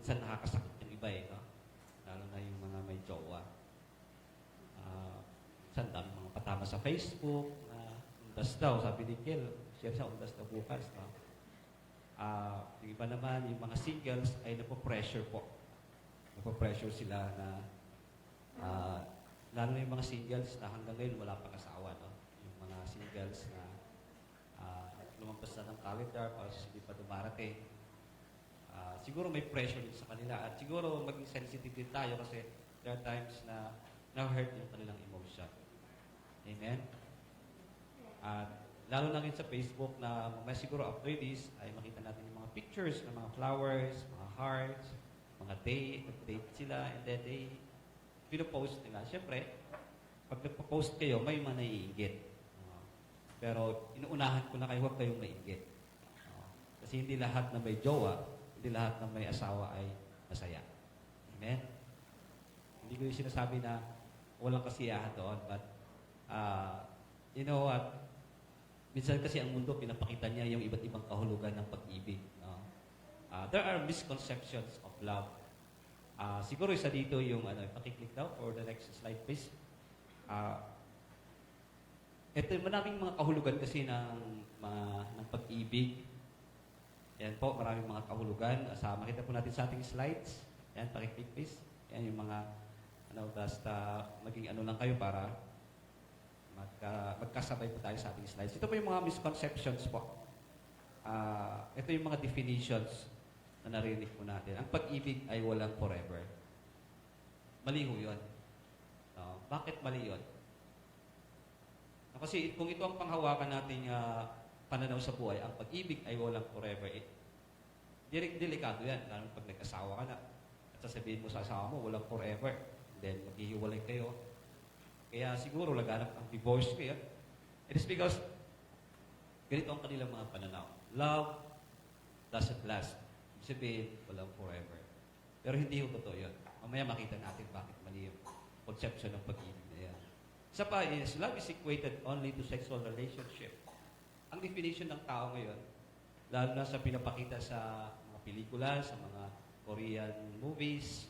minsan nakakasakit yung iba eh, no? Lalo na yung mga may jowa. Minsan dami mga patama sa Facebook na undas daw, sabi ni Kel, share sa undas na bukas, no? Yung iba naman, yung mga singles ay napo-pressure po. Napo-pressure sila na lalo na yung mga singles na hanggang ngayon wala pang asawa, no? Yung mga singles na lumampas na ng calendar para hindi pa dumarating. Siguro may pressure din sa kanila at siguro maging sensitive din tayo kasi there are times na na-hurt yung kanilang emotion. Amen? At lalo na rin sa Facebook na mamaya siguro after this ay makita natin yung mga pictures ng mga flowers, mga hearts, mga date sila, and then they pinopost nila. Siyempre, pag nagpo-post kayo, may mga naiinggit. Pero inuunahan ko na kayo, huwag kayong maiinggit. Kasi hindi lahat na may jowa, hindi lahat na may asawa ay masaya. Amen? Hindi ko yung sinasabi na walang kasiyahan doon, but you know what? Minsan kasi ang mundo, pinapakita niya yung iba't ibang kahulugan ng pag-ibig. No? There are misconceptions of love. Siguro isa dito yung, pakiclick daw for the next slide, please. Ito, maraming mga kahulugan kasi ng pag-ibig. Yan po, maraming mga kahulugan. Makita po natin sa ating slides. Yan, pakiclick, please. Yan yung mga, basta maging lang kayo para magkasabay po tayo sa ating slides. Ito po yung mga misconceptions po. Ito yung mga definitions na narinig po natin. Ang pag-ibig ay walang forever. Mali ho yun. Bakit mali yun? Kasi kung ito ang panghawakan nating pananaw sa buhay, ang pag-ibig ay walang forever. Delikado yan. Lalo pag nag-asawa ka na at sasabihin mo sa asawa mo, walang forever. Then, maghihiwalay kayo. Kaya siguro laganap ang divorce kayo. It is because ganito ang kanilang mga pananaw. Love doesn't last. Ibig sabihin, walang forever. Pero hindi yung totoo yun. Mamaya makita natin bakit mali yung conception ng pag-ibig na yan. Isa pa is, love is equated only to sexual relationship. Ang definition ng tao ngayon, lalo na sa pinapakita sa mga pelikula, sa mga Korean movies,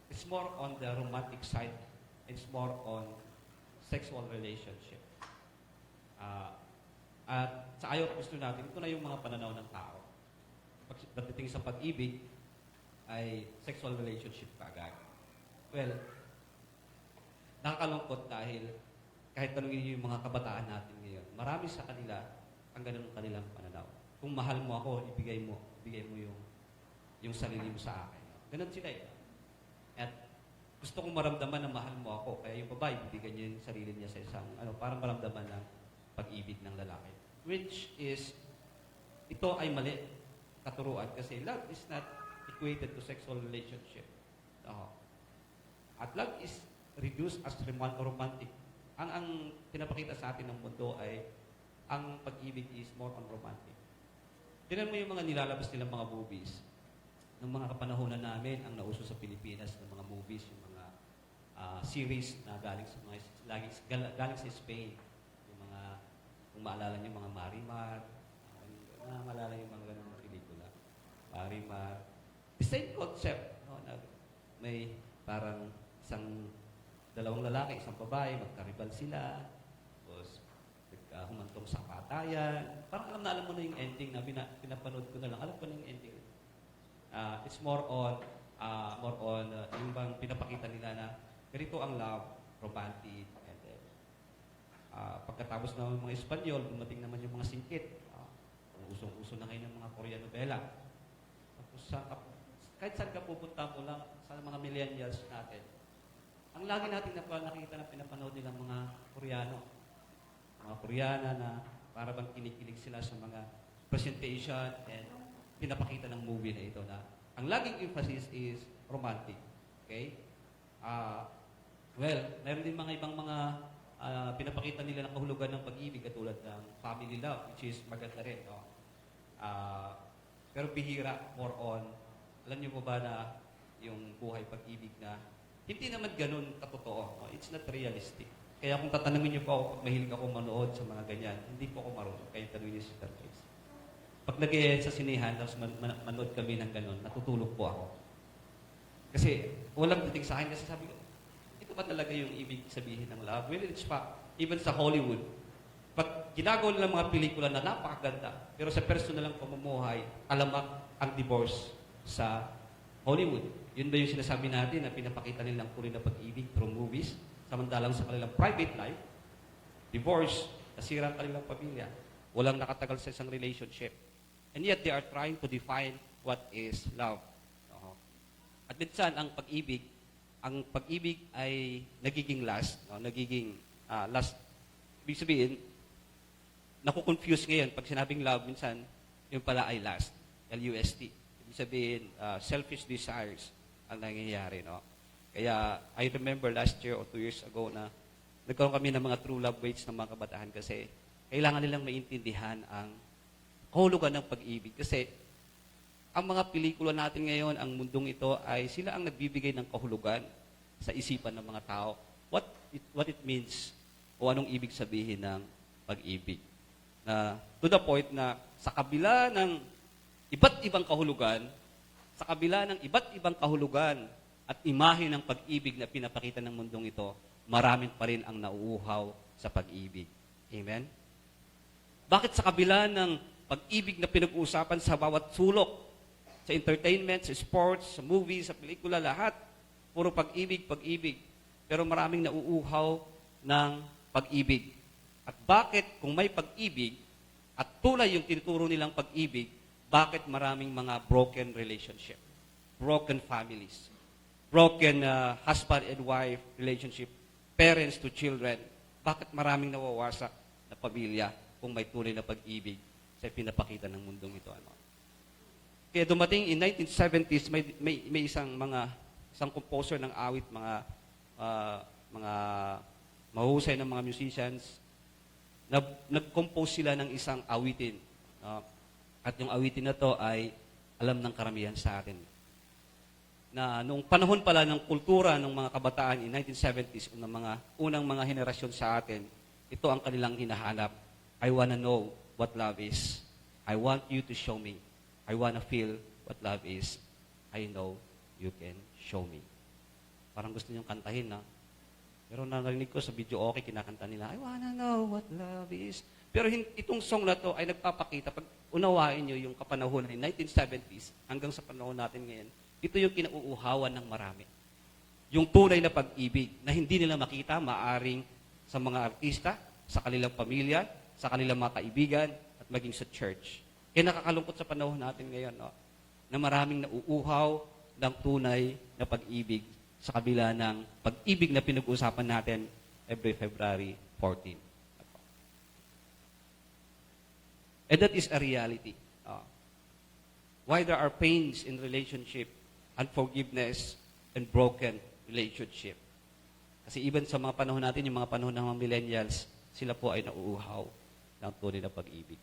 it's more on the romantic side. It's more on sexual relationship. At sa ayaw gusto natin, ito na yung mga pananaw ng tao. Pagdating sa pag-ibig, ay sexual relationship agad. Well, nakakalungkot dahil kahit tanungin niyo yung mga kabataan natin ngayon, marami sa kanila ang ganun kanilang pananaw. Kung mahal mo ako, ibigay mo yung sarili mo sa akin. Ganun sila eh. At gusto kong maramdaman na mahal mo ako, kaya yung babae, bibigyan niya yung sarili niya sa isang, parang maramdaman ng pag-ibig ng lalaki. Which is, ito ay mali, katuruan, kasi love is not equated to sexual relationship. At love is reduced as romantic. Ang pinapakita sa atin ng mundo ay ang pag-ibig is more on romantic. Tignan mo yung mga nilalabas nilang mga movies. Ng mga kapanahonan namin, ang nauso sa Pilipinas ng mga movies, yung mga series na galing sa Spain. Yung mga, kung maalala niyo, mga Marimar, maalala yung mga ganun na pelikula. Marimar. The same concept, no? Na may parang dalawang lalaki, isang babae, magkaribal sila, tapos humantong sa patayan. Parang alam mo na yung ending na pinapanood ko na lang. Alam ko na yung ending. It's more on yung bang pinapakita nila na ganito ang love, romantic, and then pagkatapos naman ng mga Espanyol, dumating naman yung mga singkit. Usong-uso na ngayon ng mga Korean novela. Tapos kahit saan ka pupunta mo lang, sa mga millennials natin, ang lagi natin nakikita na pinapanood nilang mga Koreano. Mga Koreana na para bang kinikilig sila sa mga presentation and pinapakita ng movie na ito na ang laging emphasis is romantic. Okay? Well, mayroon din mga ibang mga pinapakita nila ng kahulugan ng pag-ibig katulad ng family love, which is maganda rin. No? Pero bihira, more on, alam niyo po ba na yung buhay pag-ibig na hindi naman ganun katotoo. No? It's not realistic. Kaya kung tatanungin niyo po ako, pag mahilig ako manood sa mga ganyan, hindi po ako marunong. Kaya tanungin niyo si Sister Grace. pag nag sa sinehan, tapos manood kami ng gano'n, natutulog po ako. Kasi walang dating sa akin kasi sabi ko, ito ba talaga yung ibig sabihin ng love? Well, it's pa, even sa Hollywood, pag ginagawa nila mga pelikula na napakaganda, pero sa personal lang pamumuhay, alamak ang divorce sa Hollywood. Yun ba yung sinasabi natin na pinapakita nilang tuloy na pag-ibig through movies, samantalang sa kanilang private life, divorce, nasira ang kanilang pamilya, walang nakatagal sa isang relationship. And yet, they are trying to define what is love. At minsan, ang pag-ibig ay nagiging last, nagiging last. Ibig sabihin, nakukonfuse ngayon. Pag sinabing love, minsan, yung pala ay last. L-U-S-T. Ibig sabihin, selfish desires ang nangyayari. No? Kaya, I remember last year or 2 years ago na nagkaroon kami ng mga true love weights ng mga kabataan kasi kailangan nilang maintindihan ang kahulugan ng pag-ibig. Kasi ang mga pelikula natin ngayon, ang mundong ito, ay sila ang nagbibigay ng kahulugan sa isipan ng mga tao. What it means o anong ibig sabihin ng pag-ibig. Na, to the point na sa kabila ng iba't ibang kahulugan, at imahe ng pag-ibig na pinapakita ng mundong ito, maraming pa rin ang nauuhaw sa pag-ibig. Amen? Bakit sa kabila ng pag-ibig na pinag-uusapan sa bawat sulok, sa entertainment, sa sports, sa movies, sa pelikula, lahat, puro pag-ibig, pag-ibig. Pero maraming nauuhaw ng pag-ibig. At bakit kung may pag-ibig, at tulay yung tinuturo nilang pag-ibig, bakit maraming mga broken relationship, broken families, broken husband and wife relationship, parents to children, bakit maraming nawawasak na pamilya kung may tunay na pag-ibig sa pinapakita ng mundong ito? Kaya dumating in 1970s, may isang composer ng awit, mga mahusay ng mga musicians, na nag-compose sila ng isang awitin. At yung awitin na to ay alam ng karamihan sa atin. Na noong panahon pala ng kultura ng mga kabataan in 1970s, unang mga henerasyon sa atin, ito ang kanilang hinahanap. I wanna know what love is. I want you to show me. I wanna feel what love is. I know you can show me. Parang gusto niyong kantahin, na. Pero narinig ko sa video okay, kinakanta nila, I wanna know what love is. Pero itong song na to ay nagpapakita, pag unawain niyo yung kapanahonan ng 1970s hanggang sa panahon natin ngayon, ito yung kinauuhawan ng marami. Yung tunay na pag-ibig na hindi nila makita, maaring sa mga artista, sa kanilang pamilya, sa kanilang mga kaibigan, at maging sa church. Kaya nakakalungkot sa panahon natin ngayon, na maraming nauuhaw ng tunay na pag-ibig sa kabila ng pag-ibig na pinag-uusapan natin every February 14. And that is a reality. Why there are pains in relationship, unforgiveness, and broken relationship. Kasi even sa mga panahon natin, yung mga panahon ng mga millennials, sila po ay nauuhaw ng tunay na pag-ibig.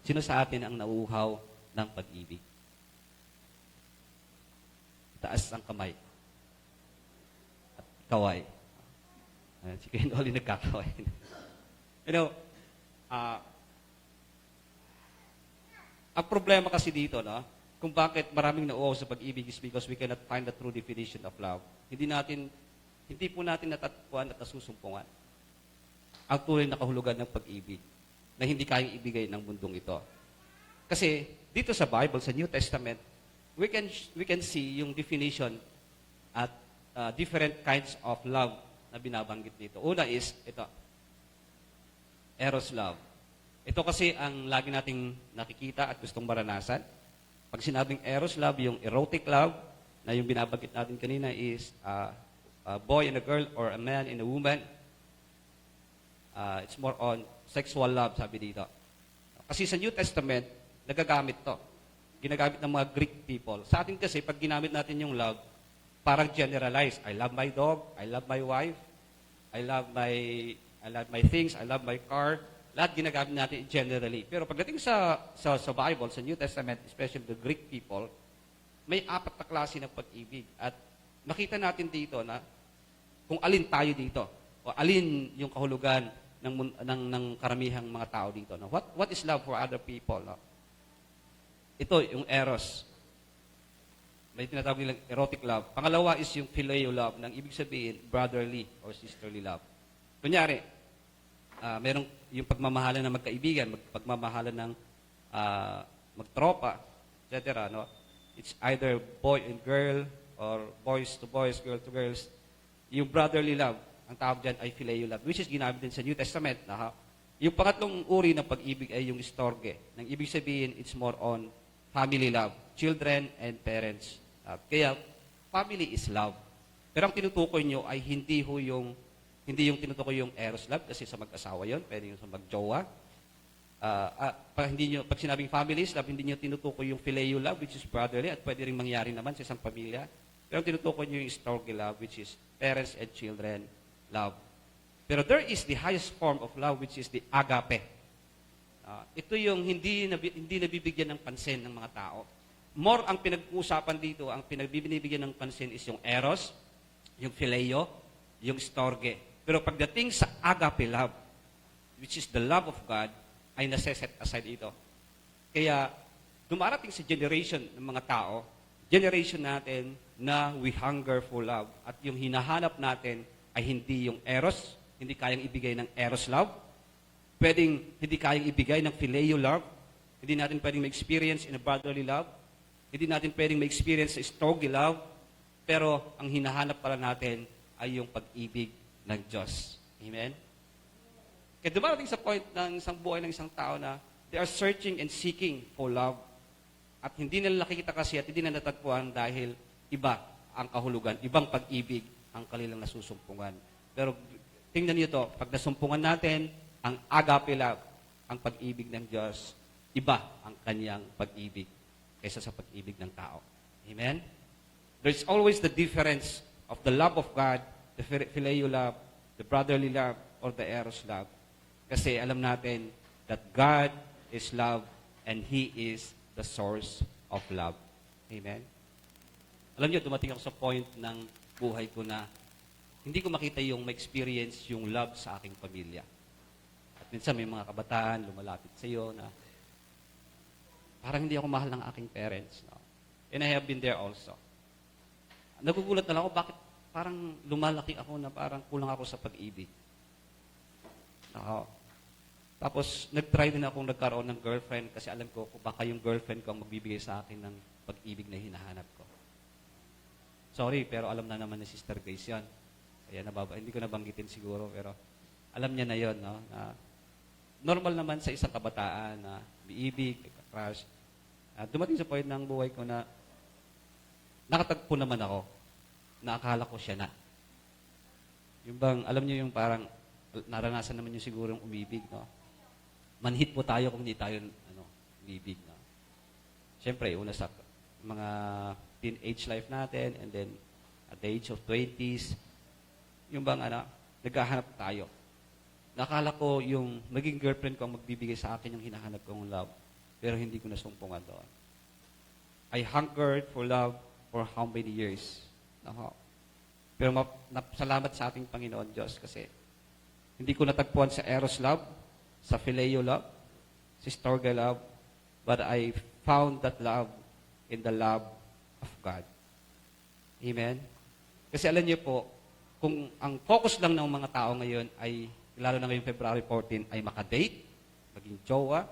Sino sa atin ang nauuhaw ng pag-ibig? Taas ang kamay. At kaway. Si Kuya Noli nagkakaway. Ang problema kasi dito, kung bakit maraming nauuhaw sa pag-ibig is because we cannot find the true definition of love. Hindi po natin natatpuan at nasusumpungan ang tunay na kahulugan ng pag-ibig na hindi kayang ibigay ng mundong ito. Kasi dito sa Bible, sa New Testament, we can see yung definition at different kinds of love na binabanggit dito. Una is ito, eros love. Ito kasi ang lagi nating nakikita at gustong maranasan. Pag sinabing eros love, yung erotic love, na yung binabanggit natin kanina is a boy and a girl or a man and a woman. It's more on sexual love, sabi dito. Kasi sa New Testament, nagagamit to. Ginagamit ng mga Greek people. Sa atin kasi, pag ginamit natin yung love, parang generalized. I love my dog, I love my wife, I love my things, I love my car. Lahat ginagamit natin generally. Pero pagdating sa Bible, sa New Testament, especially the Greek people, may 4 na klase ng pag-ibig. At makita natin dito na kung alin tayo dito, o alin yung kahulugan ng karamihang mga tao dito. No? What is love for other people? No? Ito, yung eros. May tinatawag nilang erotic love. Pangalawa is yung phileo love, nang ibig sabihin, brotherly or sisterly love. Kunyari, merong yung pagmamahalan ng magkaibigan, pagmamahalan ng magtropa, etc. No? It's either boy and girl or boys to boys, girl to girls. Yung brotherly love, ang tawag dyan ay phileo love, which is ginamit din sa New Testament. Yung pangatlong uri ng pag-ibig ay yung storge. Nang ibig sabihin, it's more on family love, children and parents. Kaya, family is love. Pero ang tinutukoy nyo ay hindi yung tinutukoy yung eros love, kasi sa mag-asawa yon, pwede yung sa mag-jowa. Pag sinabing family is love, hindi nyo tinutukoy yung phileo love, which is brotherly, at pwede rin mangyari naman sa isang pamilya. Pero ang tinutukoy nyo yung storge love, which is parents and children love. Pero there is the highest form of love, which is the agape. Ito yung hindi nabibigyan ng pansin ng mga tao. More ang pinag-uusapan dito, ang pinagbibigyan ng pansin is yung eros, yung phileo, yung storge. Pero pagdating sa agape love, which is the love of God, ay nasa-set aside ito. Kaya dumarating sa generation ng mga tao, generation natin na we hunger for love. At yung hinahanap natin ay hindi yung eros, hindi kayang ibigay ng eros love, pwedeng hindi kayang ibigay ng phileo love, hindi natin pwedeng ma-experience in a brotherly love, hindi natin pwedeng ma-experience sa storge love, pero ang hinahanap pala natin ay yung pag-ibig ng Diyos. Amen? Kaya dumarating sa point ng isang buhay ng isang tao na they are searching and seeking for love. At hindi nila nakikita kasi at hindi nila natagpuan dahil iba ang kahulugan, ibang pag-ibig ang kanilang nasusumpungan. Pero tingnan niyo to, pag nasumpungan natin ang agape love, ang pag-ibig ng Diyos, iba ang kanyang pag-ibig kaysa sa pag-ibig ng tao. Amen? There's always the difference of the love of God, the phileo love, the brotherly love, or the eros love. Kasi alam natin that God is love and He is the source of love. Amen? Alam niyo, dumating ako sa point ng buhay ko na hindi ko makita yung ma-experience yung love sa aking pamilya. At minsan may mga kabataan lumalapit sa iyo na parang hindi ako mahal ng aking parents. No? And I have been there also. Nagugulat na lang ako, bakit parang lumalaki ako na parang kulang ako sa pag-ibig. Tapos, nag-try din akong nagkaroon ng girlfriend kasi alam ko kung baka yung girlfriend ko ang magbibigay sa akin ng pag-ibig na hinahanap ko. Sorry, pero alam na naman ni Sister Grace yun. Kaya hindi ko nabanggitin siguro, pero alam niya na yun, no? Na normal naman sa isang kabataan na biibig, crush. Dumating sa point ng buhay ko na nakatagpo naman ako na akala ko siya na. Yung bang, alam niyo yung parang naranasan naman yung siguro yung umibig, no? Manhit po tayo kung hindi tayo umibig, no? Siyempre, una sa mga teenage life natin and then at the age of 20s, yung bang naghahanap tayo. Nakala ko yung maging girlfriend ko ang magbibigay sa akin yung hinahanap kong love, pero hindi ko nasumpungan doon. I hungered for love for how many years? Pero salamat sa ating Panginoon Diyos kasi hindi ko natagpuan sa eros love, sa phileo love, sa storge love, but I found that love in the love of God. Amen? Kasi alam niyo po, kung ang focus lang ng mga tao ngayon ay, lalo na ngayong February 14, ay makadate, maging jowa,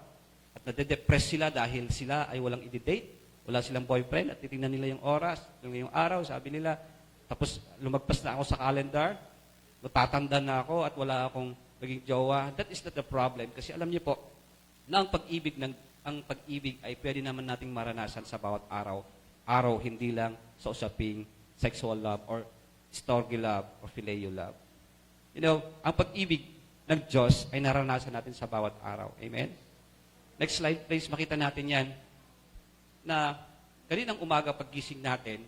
at nade-depress sila dahil sila ay walang i-date, wala silang boyfriend, at titingnan nila yung oras, yung araw, sabi nila, tapos lumagpas na ako sa calendar, matatanda na ako at wala akong maging jowa. That is not the problem. Kasi alam niyo po, na ang pag-ibig ay pwede naman nating maranasan sa bawat araw. Araw, hindi lang sa usaping sexual love or storge love or phileo love. You know, ang pag-ibig ng Diyos ay naranasan natin sa bawat araw. Amen? Next slide, please. Makita natin yan na kaninang umaga paggising natin,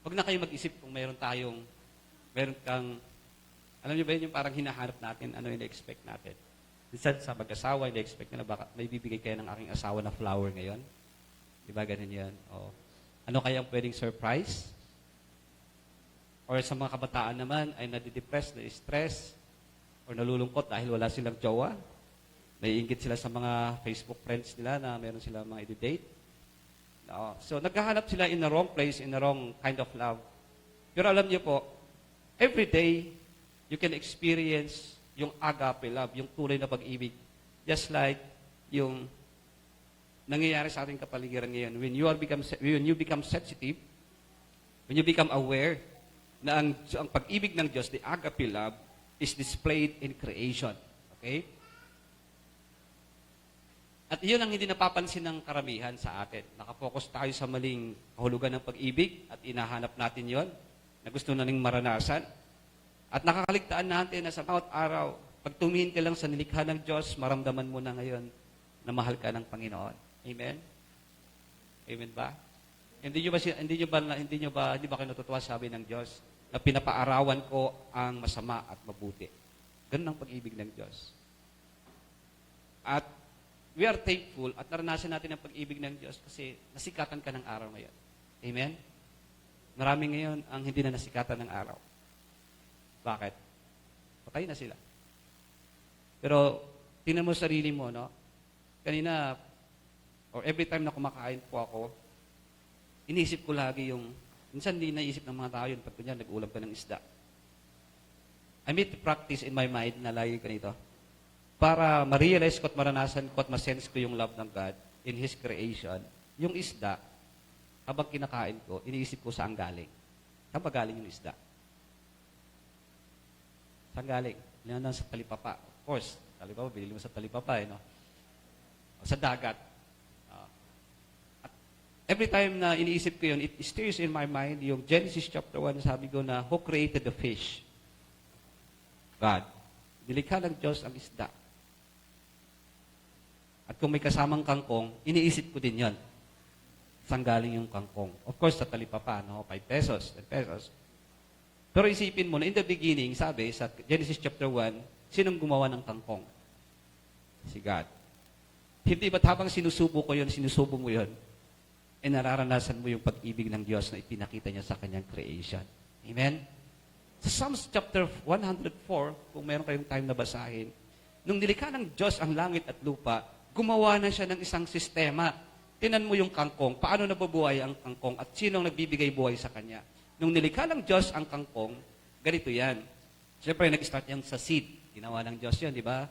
wag na kayo mag-isip kung meron kang, alam niyo ba yun yung parang hinahanap natin, ano yung na-expect natin. Minsan sa mag-asawa, na-expect na baka may bibigay kayo ng aking asawa na flower ngayon. Di ba ganun yan? O, ano kayang pwedeng surprise? Or sa mga kabataan naman ay nadidepress, na-stress, or nalulungkot dahil wala silang jowa. Naiingit sila sa mga Facebook friends nila na meron silang mga i-date. So, naghahanap sila in the wrong place, in the wrong kind of love. Pero alam niyo po, every day, you can experience yung agape love, yung tunay na pag-ibig. Just like yung nangyayari sa ating kapaligiran ngayon. When you become sensitive, when you become aware na ang pag-ibig ng Diyos, the agape love, is displayed in creation. Okay? At iyon ang hindi napapansin ng karamihan sa atin. Nakapokus tayo sa maling kahulugan ng pag-ibig at inahanap natin yon na gusto nating maranasan. At nakakaligtaan natin na sa bawat araw, pag tumingin ka lang sa nilikha ng Diyos, maramdaman mo na ngayon na mahal ka ng Panginoon. Amen? Amen ba? Hindi ba kayo natutuwa sabi ng Diyos na pinapaarawan ko ang masama at mabuti. Ganun ang pag-ibig ng Diyos. At we are thankful at naranasan natin ang pag-ibig ng Diyos kasi nasikatan ka ng araw ngayon. Amen? Marami ngayon ang hindi na nasikatan ng araw. Bakit? Patay na sila. Pero, tingnan mo sarili mo, no? Kanina, or every time na kumakain po ako, inisip ko lagi yung, minsan hindi naisip ng mga tao yun, pag kunya nag-ulam ka ng isda. I made the practice in my mind na lagi ganito, para ma-realize ko at maranasan ko at ma-sense ko yung love ng God in His creation, yung isda, habang kinakain ko, iniisip ko saan galing. Saan ba galing yung isda? Saan galing? Yan sa talipapa. Of course, talipapa, binili mo sa talipapa, no? O sa dagat. At every time na iniisip ko yun, it stirs in my mind yung Genesis chapter 1, sabi ko na, who created the fish? God. Nilikha ng Diyos ang isda. At kung may kasamang kangkong, iniisip ko din yon. Saan galing yung kangkong? Of course, sa talipapa, no? 5 pesos, 10 pesos. Pero isipin mo na, in the beginning, sabi sa Genesis chapter 1, sinong gumawa ng kangkong? Si God. Hindi ba't habang sinusubo mo yun, nararanasan mo yung pag-ibig ng Diyos na ipinakita niya sa kanyang creation. Amen? Sa Psalms chapter 104, kung meron kayong time na basahin, nung nilikha ng Diyos ang langit at lupa, gumawa na siya ng isang sistema. Tinan mo yung kangkong, paano nabubuhay ang kangkong at sino ang nagbibigay buhay sa kanya. Nung nilikha ng Diyos ang kangkong, ganito yan. Siyempre, nag-start yan sa seed. Ginawa ng Diyos yan, di ba?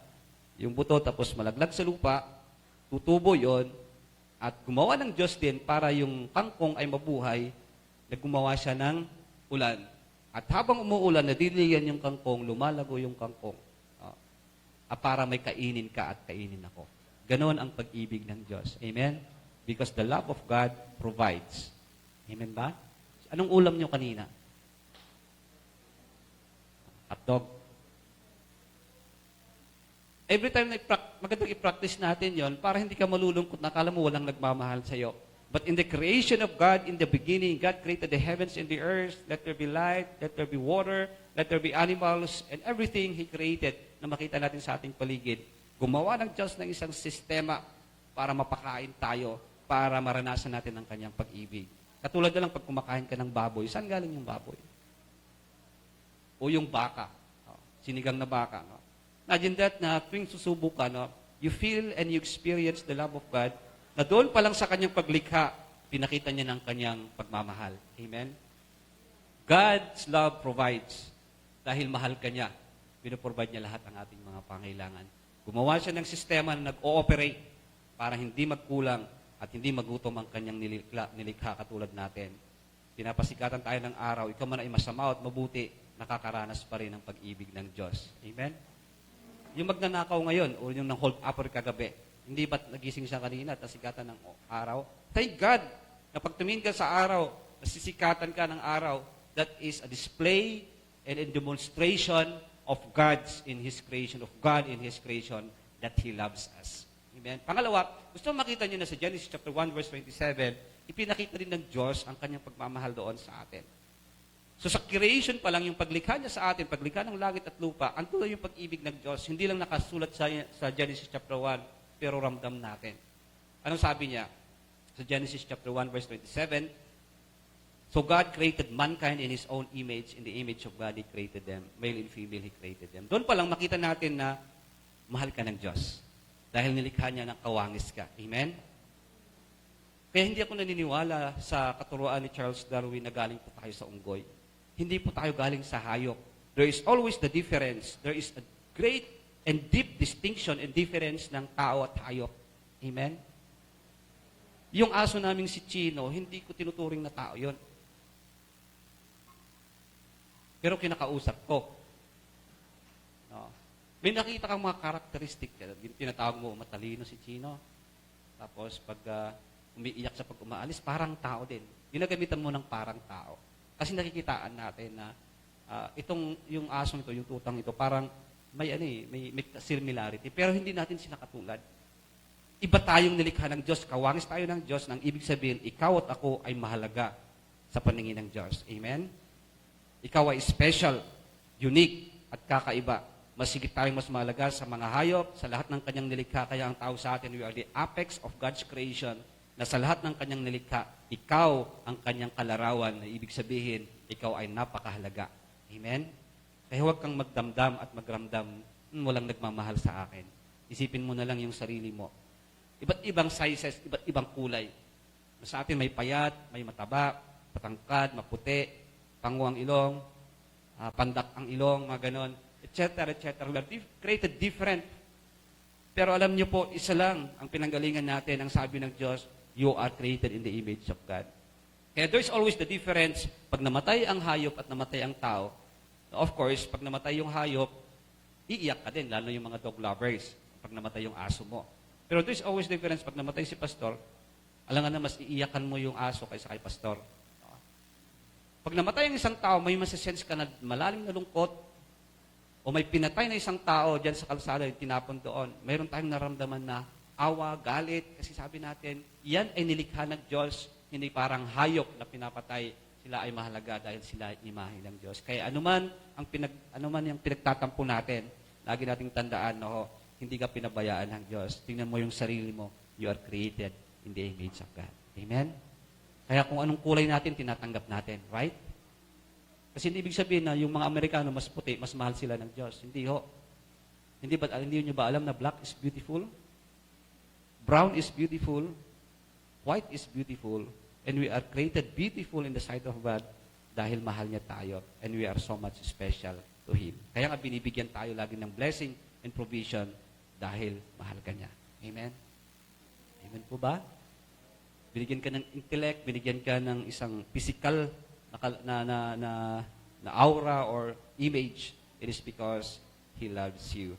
Yung buto, tapos malaglag sa lupa, tutubo yon at gumawa ng Diyos din para yung kangkong ay mabuhay, na gumawa siya ng ulan. At habang umuulan, nadiligan yung kangkong, lumalago yung kangkong. Para may kainin ka at kainin ako. Ganon ang pag-ibig ng Diyos. Amen? Because the love of God provides. Amen ba? Anong ulam nyo kanina? Hotdog. Every time magandang i-practice natin yon para hindi ka malulungkot na akala mo walang nagmamahal sa'yo. But in the creation of God, in the beginning, God created the heavens and the earth. Let there be light, let there be water, let there be animals, and everything He created na makita natin sa ating paligid. Gumawa ng Diyos ng isang sistema para mapakain tayo, para maranasan natin ang kanyang pag-ibig. Katulad na lang pag kumakain ka ng baboy, saan galing yung baboy? O yung baka, sinigang na baka. No? Imagine that na tuwing susubo ka, no, you feel and you experience the love of God, na doon pa lang sa kanyang paglikha, pinakita niya ng kanyang pagmamahal. Amen? God's love provides. Dahil mahal ka niya, pinoprovide niya lahat ang ating mga pangailangan. Gumawa siya ng sistema na nag-ooperate para hindi magkulang at hindi magutom ang kanyang nilikha katulad natin. Pinapasikatan tayo ng araw, ikaw man ay masama at mabuti, nakakaranas pa rin ng pag-ibig ng Diyos. Amen? Yung magnanakaw ngayon, o yung nang hold upper kagabi, hindi ba't nagising siya kanina at nasikatan ng araw? Thank God na pag tumingin ka sa araw, nasisikatan ka ng araw, that is a display and a demonstration of God's in His creation, of God in His creation, that He loves us. Amen? Pangalawa, gusto makita niyo na sa Genesis chapter 1 verse 27, ipinakita din ng Diyos ang kanyang pagmamahal doon sa atin. So sa creation pa lang, yung paglikha niya sa atin, paglikha ng langit at lupa, ang tuloy yung pag-ibig ng Diyos, hindi lang nakasulat sa Genesis chapter 1, pero ramdam natin. Anong sabi niya? Sa Genesis chapter 1 verse 27, so God created mankind in His own image, in the image of God He created them, male and female He created them. Doon pa lang makita natin na mahal ka ng Diyos. Dahil nilikha niya ng kawangis ka. Amen? Kaya hindi ako naniniwala sa katuruan ni Charles Darwin na galing po tayo sa unggoy. Hindi po tayo galing sa hayop. There is always the difference. There is a great and deep distinction and difference ng tao at hayop. Amen? Yung aso naming si Chino, hindi ko tinuturing na tao yon. Pero kinakausap ko. No. May nakita kang mga karakteristik. Tinatawag mo, matalino si Chino. Tapos pag umiiyak sa pag umaalis, parang tao din. Ginagamitan mo ng parang tao. Kasi nakikitaan natin na yung asong ito, yung tutang ito, parang may similarity. Pero hindi natin sila katulad. Iba tayong nilikha ng Diyos. Kawangis tayo ng Diyos nang ibig sabihin, ikaw at ako ay mahalaga sa paningin ng Diyos. Amen? Ikaw ay special, unique, at kakaiba. Masigit tayong mas mahalaga sa mga hayop, sa lahat ng kanyang nilikha. Kaya ang tao sa atin, we are the apex of God's creation, na sa lahat ng kanyang nilikha, ikaw ang kanyang kalarawan, na ibig sabihin, ikaw ay napakahalaga. Amen? Kaya huwag kang magdamdam at magramdam, walang nagmamahal sa akin. Isipin mo na lang yung sarili mo. Iba't ibang sizes, iba't ibang kulay. Sa atin may payat, may mataba, patangkad, maputi, pango ang ilong, pandak ang ilong, mga ganon, etc., etc. We are created different. Pero alam niyo po, isa lang ang pinanggalingan natin, ang sabi ng Diyos, you are created in the image of God. Kaya there's always the difference. Pag namatay ang hayop at namatay ang tao, of course, pag namatay yung hayop, iiyak ka din, lalo yung mga dog lovers, pag namatay yung aso mo. Pero there's always the difference. Pag namatay si pastor, alam nga na mas iiyakan mo yung aso kaysa kay pastor. Pag namatay ang isang tao, may masasense ka na malalim na lungkot, o may pinatay na isang tao dyan sa kalsada, yung tinapon doon, mayroon tayong naramdaman na awa, galit, kasi sabi natin, yan ay nilikha ng Diyos, hindi parang hayop na pinapatay, sila ay mahalaga dahil sila ay imahe ng Diyos. Kaya anuman yung pinagtatampo natin, lagi nating tandaan, no, hindi ka pinabayaan ng Diyos. Tingnan mo yung sarili mo, you are created in the image of God. Amen? Kaya kung anong kulay natin, tinatanggap natin. Right? Kasi hindi ibig sabihin na yung mga Amerikano mas puti, mas mahal sila ng Diyos. Hindi ho. Hindi nyo ba alam na black is beautiful? Brown is beautiful. White is beautiful. And we are created beautiful in the sight of God dahil mahal niya tayo. And we are so much special to Him. Kaya nga binibigyan tayo lagi ng blessing and provision dahil mahal ka niya. Amen? Amen po ba? Binigyan ka ng intellect, binigyan ka ng isang physical na aura or image. It is because He loves you.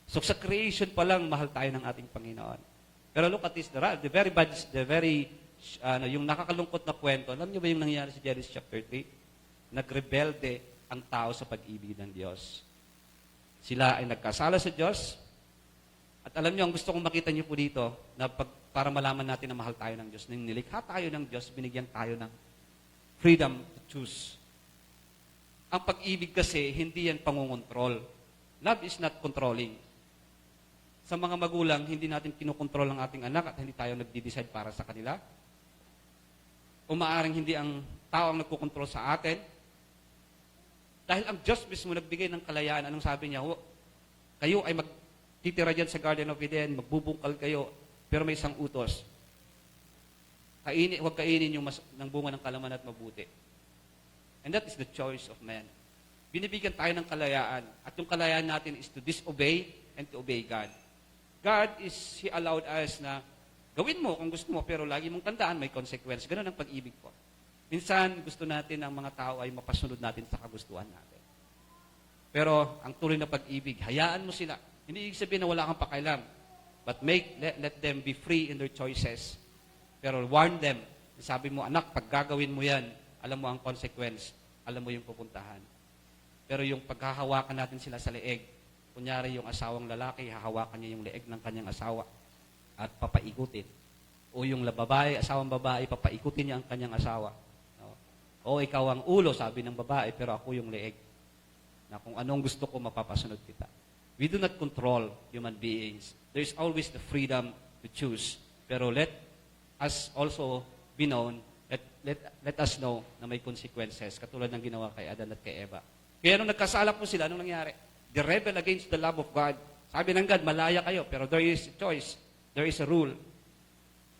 So sa creation pa lang, mahal tayo ng ating Panginoon. Pero look at this, yung nakakalungkot na kwento. Alam niyo ba yung nangyari sa Genesis chapter 3? Nagrebelde ang tao sa pag-ibig ng Diyos. Sila ay nagkasala sa Diyos. At alam niyo, ang gusto kong makita niyo po dito, na para malaman natin na mahal tayo ng Diyos. Nang nilikha tayo ng Diyos, binigyan tayo ng freedom to choose. Ang pag-ibig kasi, hindi yan pangungontrol. Love is not controlling. Sa mga magulang, hindi natin kinukontrol ang ating anak at hindi tayo nagdi-decide para sa kanila. O maaaring hindi ang tao ang nagkukontrol sa atin. Dahil ang Diyos mismo nagbigay ng kalayaan. Anong sabi niya? Kayo ay magtitira dyan sa Garden of Eden, magbubungkal kayo, pero may isang utos. Huwag kainin yung ng bunga ng kalaman at mabuti. And that is the choice of man. Binibigyan tayo ng kalayaan. At yung kalayaan natin is to disobey and to obey God. He allowed us na gawin mo kung gusto mo, pero lagi mong tandaan may consequence. Ganun ang pag-ibig ko. Minsan, gusto natin ang mga tao ay mapasunod natin sa kagustuhan natin. Pero ang tuloy na pag-ibig, hayaan mo sila. Hindi ibig sabihin na wala kang pakailan. But let them be free in their choices. Pero warn them. Sabi mo, anak, pag gagawin mo yan, alam mo ang consequence. Alam mo yung pupuntahan. Pero yung paghahawakan natin sila sa leeg, kunyari yung asawang lalaki, hahawakan niya yung leeg ng kanyang asawa at papaikutin. O yung babae, asawang babae, papaikutin niya ang kanyang asawa. O ikaw ang ulo, sabi ng babae, pero ako yung leeg. Na kung anong gusto ko, mapapasunod kita. We do not control human beings. There is always the freedom to choose. Pero let us also be known, let us know na may consequences, katulad ng ginawa kay Adan at kay Eva. Kaya nung nagkasala po sila, anong nangyari? They rebel against the love of God. Sabi ng God, malaya kayo, pero there is a choice. There is a rule.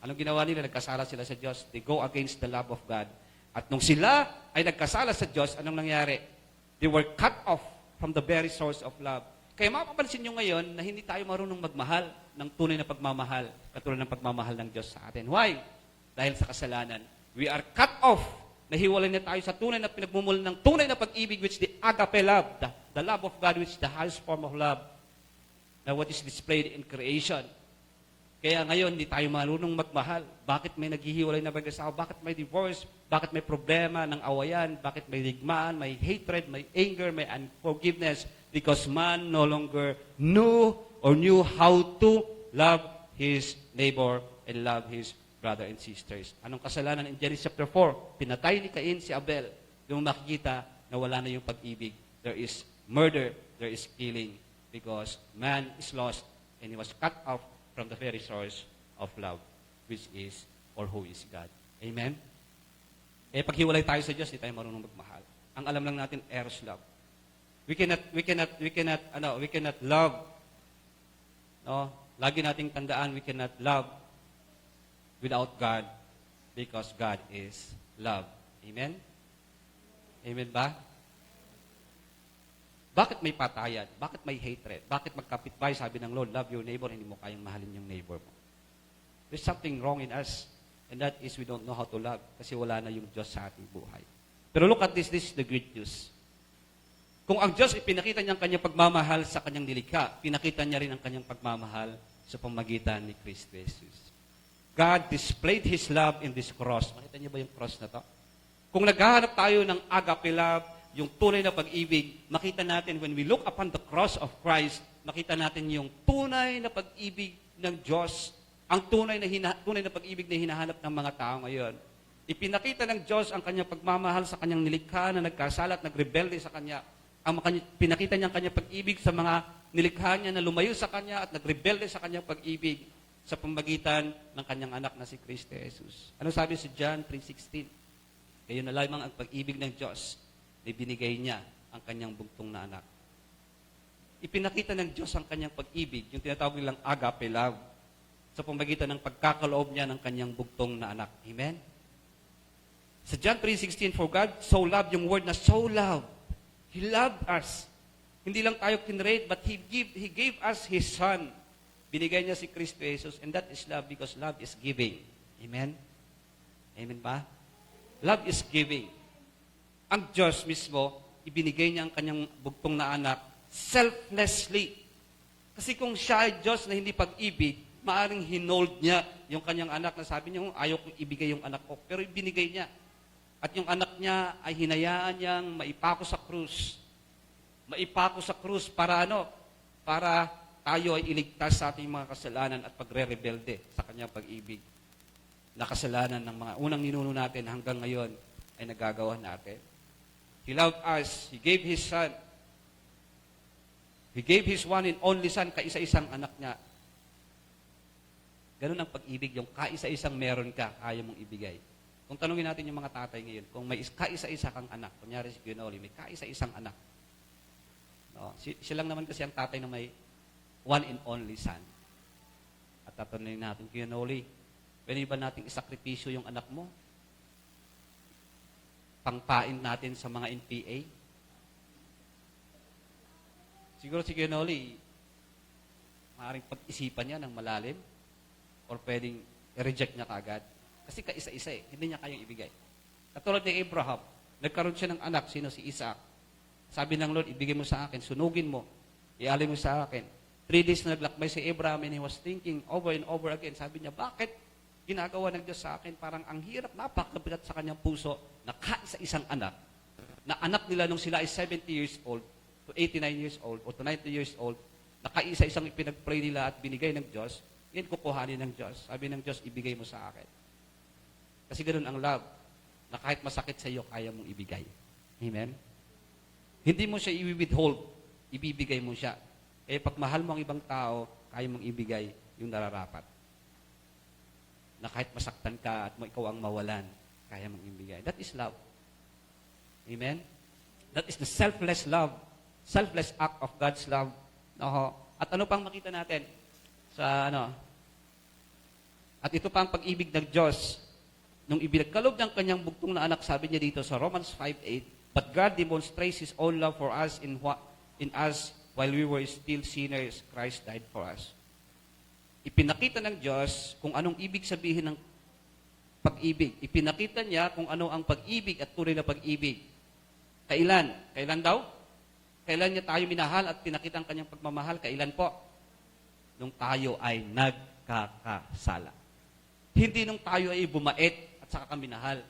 Anong ginawa nila? Nagkasala sila sa Diyos. They go against the love of God. At nung sila ay nagkasala sa Diyos, anong nangyari? They were cut off from the very source of love. Kaya mapapansin nyo ngayon na hindi tayo marunong magmahal ng tunay na pagmamahal, katulad ng pagmamahal ng Diyos sa atin. Why? Dahil sa kasalanan. We are cut off. Nahiwalay na tayo sa tunay na pinagmumulan ng tunay na pag-ibig, which the agape love, the love of God, which is the highest form of love, na what is displayed in creation. Kaya ngayon, hindi tayo marunong magmahal. Bakit may naghihiwalay na mag-asawa? Bakit may divorce? Bakit may problema ng awayan? Bakit may digmaan, may hatred, may anger, may unforgiveness? Because man no longer knew how to love his neighbor and love his brother and sisters. Anong kasalanan in Genesis chapter 4? Pinatay ni Cain si Abel. Yung makikita na wala na yung pag-ibig. There is murder, there is killing. Because man is lost and he was cut off from the very source of love, which is or who is God. Amen? Pag hiwalay tayo sa Diyos, hindi tayo marunong magmahal. Ang alam lang natin, eros love. We cannot love. No? Lagi nating tandaan, we cannot love without God because God is love. Amen? Amen ba? Bakit may patayan? Bakit may hatred? Bakit magkapitbahay? Sabi ng Lord, love your neighbor, hindi mo kayang mahalin yung neighbor mo. There's something wrong in us, and that is we don't know how to love kasi wala na yung Diyos sa ating buhay. Pero look at this is the great news. Kung ang Diyos ipinakita niya ang kanyang pagmamahal sa kanyang nilikha, pinakita niya rin ang kanyang pagmamahal sa pamagitan ni Kristo Jesus. God displayed His love in this cross. Makita niyo ba yung cross na to? Kung naghahanap tayo ng agape love, yung tunay na pag-ibig, makita natin when we look upon the cross of Christ, makita natin yung tunay na pag-ibig ng Diyos, ang tunay na pag-ibig na hinahanap ng mga tao ngayon. Ipinakita ng Diyos ang kanyang pagmamahal sa kanyang nilikha na nagkasala at nagrebelde sa kanya. Pinakita niya ang kanyang pag-ibig sa mga nilikha niya na lumayo sa kanya at nagrebelde sa kanyang pag-ibig sa pamagitan ng kanyang anak na si Kristo Jesus. Ano sabi sa John 3:16? Kayo na lamang ang pag-ibig ng Diyos na binigay niya ang kanyang bugtong na anak. Ipinakita ng Diyos ang kanyang pag-ibig, yung tinatawag nilang agape love, sa pamagitan ng pagkakaloob niya ng kanyang bugtong na anak. Amen? Sa John 3:16, for God so loved, yung word na so loved, He loved us. Hindi lang tayo kinrate, but He gave us His Son. Binigay niya si Kristo Jesus, and that is love because love is giving. Amen? Amen ba? Love is giving. Ang Diyos mismo, ibinigay niya ang kanyang bugtong na anak selflessly. Kasi kung siya ay Diyos na hindi pag-ibig, maaring hinold niya yung kanyang anak na sabi niya, ayaw kong ibigay yung anak ko. Pero ibinigay niya. At yung anak niya ay hinayaan niyang maipako sa krus. Maipako sa krus para ano? Para tayo ay iligtas sa ating mga kasalanan at pagre-rebelde sa kanyang pag-ibig. Na kasalanan ng mga unang ninuno natin hanggang ngayon ay nagagawa natin. He loved us. He gave His Son. He gave His one and only Son, kaisa-isang anak niya. Ganun ang pag-ibig, yung kaisa-isang meron ka, kaya mong ibigay. Kung tanungin natin yung mga tatay ngayon, kung may kaisa-isa kang anak, kunyari si Ginoli, may kaisa-isang anak. No? Siya lang naman kasi ang tatay na may one and only Son. At tatanungin natin, Ginoli, pwede ba nating isakripisyo yung anak mo? Pangpain natin sa mga NPA. Siguro si Ginoli, maaaring pag-isipan niya ng malalim or pwedeng i-reject niya kaagad. Kasi kaisa-isa hindi niya kayang ibigay. Katulad ni Abraham, nagkaroon siya ng anak, sino si Isaac. Sabi ng Lord, ibigay mo sa akin, sunugin mo, ialay mo sa akin. 3 days na naglakbay si Abraham and he was thinking over and over again. Sabi niya, bakit ginagawa ng Diyos sa akin? Parang ang hirap, napakabigat sa kanyang puso na kaisa-isang anak, na anak nila nung sila ay 70 years old, to 89 years old, o to 90 years old, na kaisa-isang ipinag-pray nila at binigay ng Diyos, yan kukuhanin ng Diyos. Sabi ng Diyos, ibigay mo sa akin. Kasi ganun ang love, na kahit masakit sa iyo, kaya mong ibigay. Amen? Hindi mo siya i-withhold, ibibigay mo siya. Eh, pag mahal mo ang ibang tao, kaya mong ibigay yung nararapat. Na kahit masaktan ka at ikaw ang mawalan, kaya mong ibigay. That is love. Amen? That is the selfless love. Selfless act of God's love. At ano pang makita natin sa At ito pa ang pag-ibig ng Diyos. Nung ibinagkaloob ng kanyang bugtong na anak, sabi niya dito sa Romans 5:8, but God demonstrates His own love for us in us while we were still sinners, Christ died for us. Ipinakita ng Diyos kung anong ibig sabihin ng pag-ibig. Ipinakita niya kung ano ang pag-ibig at tunay na pag-ibig. Kailan? Kailan daw? Kailan niya tayo minahal at pinakita ang kanyang pagmamahal? Kailan po? Nung tayo ay nagkakasala. Hindi nung tayo ay bumait at saka kami minahal.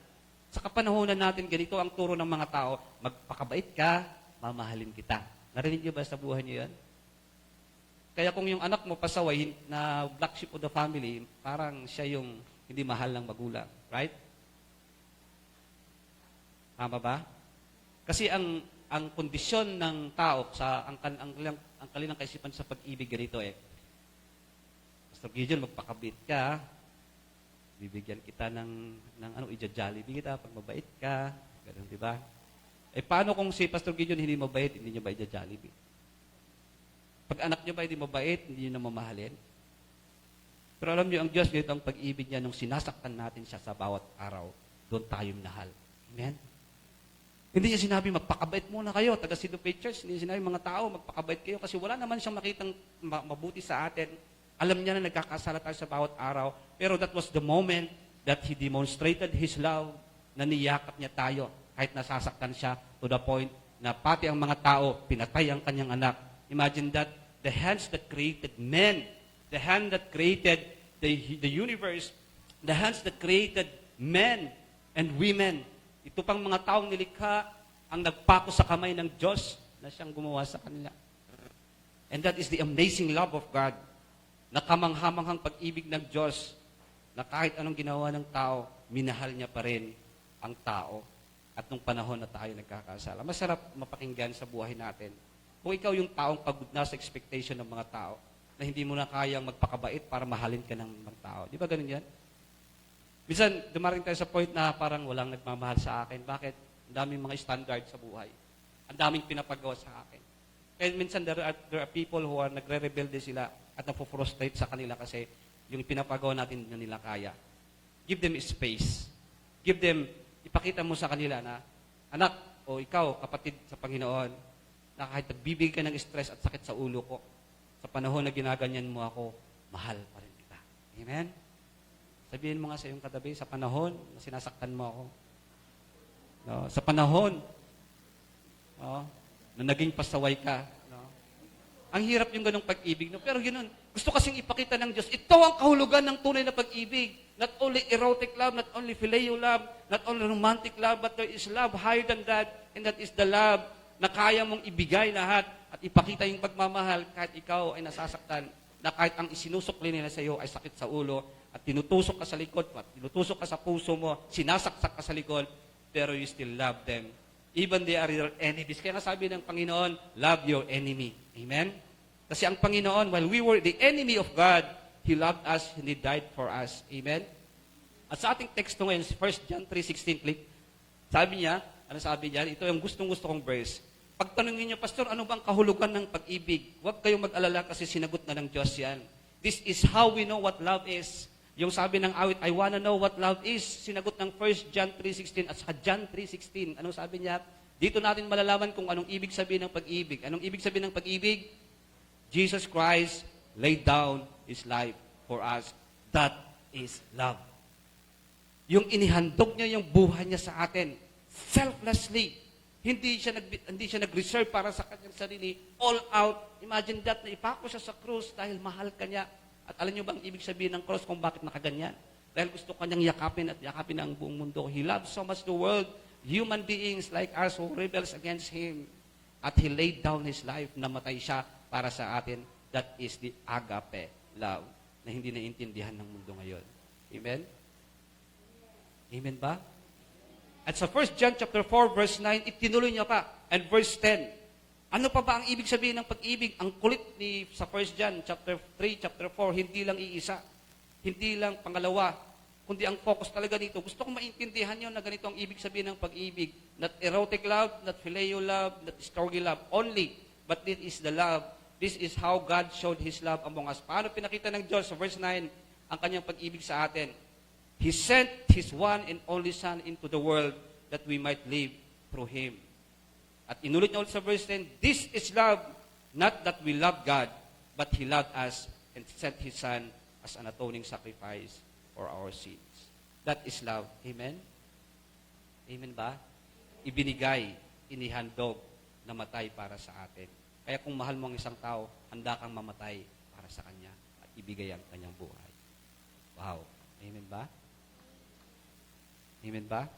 Sa kapanahonan natin, ganito ang turo ng mga tao, magpakabait ka, mamahalin kita. Narinig niyo ba sa buhay niyo yan? Kaya kung yung anak mo pasaway na black sheep of the family, parang siya yung hindi mahal ng magulang. Right? Tama ba? Kasi ang kondisyon ng tao sa ang kanilang kaisipan sa pag-ibig ganito Pastor Gideon, magpakabit ka, bibigyan kita ng ija-jollibee kita pag mabait ka, ganun, di ba? Paano kung si Pastor Gideon hindi mabait, hindi niyo ba ija-jollibee? Pag anak niyo ba hindi mabait, hindi niyo na mamahalin? Pero alam niyo, ang Diyos, ganito ang pag-ibig niya nung sinasaktan natin siya sa bawat araw, doon tayo minahal. Amen? Hindi niya sinabi, magpakabait muna kayo, taga Sidupay Church. Hindi niya sinabi, mga tao, magpakabait kayo kasi wala naman siyang makitang mabuti sa atin. Alam niya na nagkakasala tayo sa bawat araw. Pero that was the moment that He demonstrated His love, na niyakap niya tayo kahit nasasaktan siya to the point na pati ang mga tao, pinatay ang kanyang anak. Imagine that, the hands that created men, the hand that created the universe, the hands that created men and women. Ito pang mga taong nilikha ang nagpako sa kamay ng Diyos na siyang gumawa sa kanila. And that is the amazing love of God. Nakamanghamanghang pag-ibig ng Diyos na kahit anong ginawa ng tao, minahal niya pa rin ang tao at nung panahon na tayo nagkakasala. Masarap mapakinggan sa buhay natin. Kung ikaw yung taong pagod na sa expectation ng mga tao, na hindi mo na kayang magpakabait para mahalin ka ng mga tao. Di ba ganun yan? Minsan, dumating tayo sa point na parang walang nagmamahal sa akin. Bakit? Ang daming mga standard sa buhay. Ang daming pinapagawa sa akin. Kaya minsan, there are people who are nagre-rebelde sila at napofrustrate sa kanila kasi yung pinapagawa natin na nila kaya. Give them space. Give them, ipakita mo sa kanila na, anak, o ikaw, kapatid sa Panginoon, na kahit nagbibigay ka ng stress at sakit sa ulo ko, sa panahon na ginaganyan mo ako, mahal pa rin kita. Amen? Sabihin mo nga sa iyong katabi, sa panahon na sinasaktan mo ako, no? Sa panahon na naging pasaway ka, no? Ang hirap yung ganong pag-ibig, no? Pero yun, gusto kasing ipakita ng Diyos, ito ang kahulugan ng tunay na pag-ibig. Not only erotic love, not only phileo love, not only romantic love, but there is love higher than that, and that is the love na kaya mong ibigay lahat at ipakita yung pagmamahal kahit ikaw ay nasasaktan, na kahit ang isinusukli nila sa iyo ay sakit sa ulo, at tinutusok ka sa likod, at tinutusok ka sa puso mo, sinasaksak ka sa likod, pero you still love them. Even they are your enemies. Kaya nasabi ng Panginoon, love your enemy. Amen? Kasi ang Panginoon, while we were the enemy of God, He loved us and He died for us. Amen? At sa ating text ngayon, 1 John 3:16, click. Sabi niya, ano sabi niya? Ito yung gustong-gusto kong verse. Pagtanungin niyo, Pastor, ano bang kahulugan ng pag-ibig? Huwag kayong mag-alala kasi sinagot na ng Diyos yan. This is how we know what love is. Yung sabi ng awit, I wanna know what love is. Sinagot ng 1 John 3:16 at sa John 3:16. Anong sabi niya? Dito natin malalaman kung anong ibig sabihin ng pag-ibig. Anong ibig sabihin ng pag-ibig? Jesus Christ laid down His life for us. That is love. Yung inihandog niya yung buhay niya sa atin. Selflessly. Hindi siya nag-reserve para sa kanyang sarili. All out. Imagine that, na ipako siya sa krus dahil mahal ka niya. At alam niyo bang ibig sabihin ng cross kung bakit nakaganyan? Dahil gusto kanyang yakapin at yakapin ang buong mundo. He loved so much the world, human beings like us who rebels against Him. At He laid down His life, namatay siya para sa atin. That is the agape love na hindi naiintindihan ng mundo ngayon. Amen? Amen ba? At sa 1 John chapter 4, verse 9, itinuloy niya pa. And verse 10, ano pa ba ang ibig sabihin ng pag-ibig? Ang kulit ni sa 1 John chapter 3, chapter 4, hindi lang iisa. Hindi lang pangalawa. Kundi ang focus talaga dito. Gusto kong maintindihan nyo na ganito ang ibig sabihin ng pag-ibig. Not erotic love, not phileo love, not storge love only. But this is the love. This is how God showed His love among us. Paano pinakita ng Diyos? Sa verse 9, ang kanyang pag-ibig sa atin. He sent His one and only Son into the world that we might live through Him. At inulit niya ulit sa verse 10, this is love, not that we love God, but He loved us and sent His Son as an atoning sacrifice for our sins. That is love. Amen? Amen ba? Ibinigay, inihandog, namatay para sa atin. Kaya kung mahal mo ang isang tao, handa kang mamatay para sa kanya at ibigay ang kanyang buhay. Wow. Amen ba? Amen ba?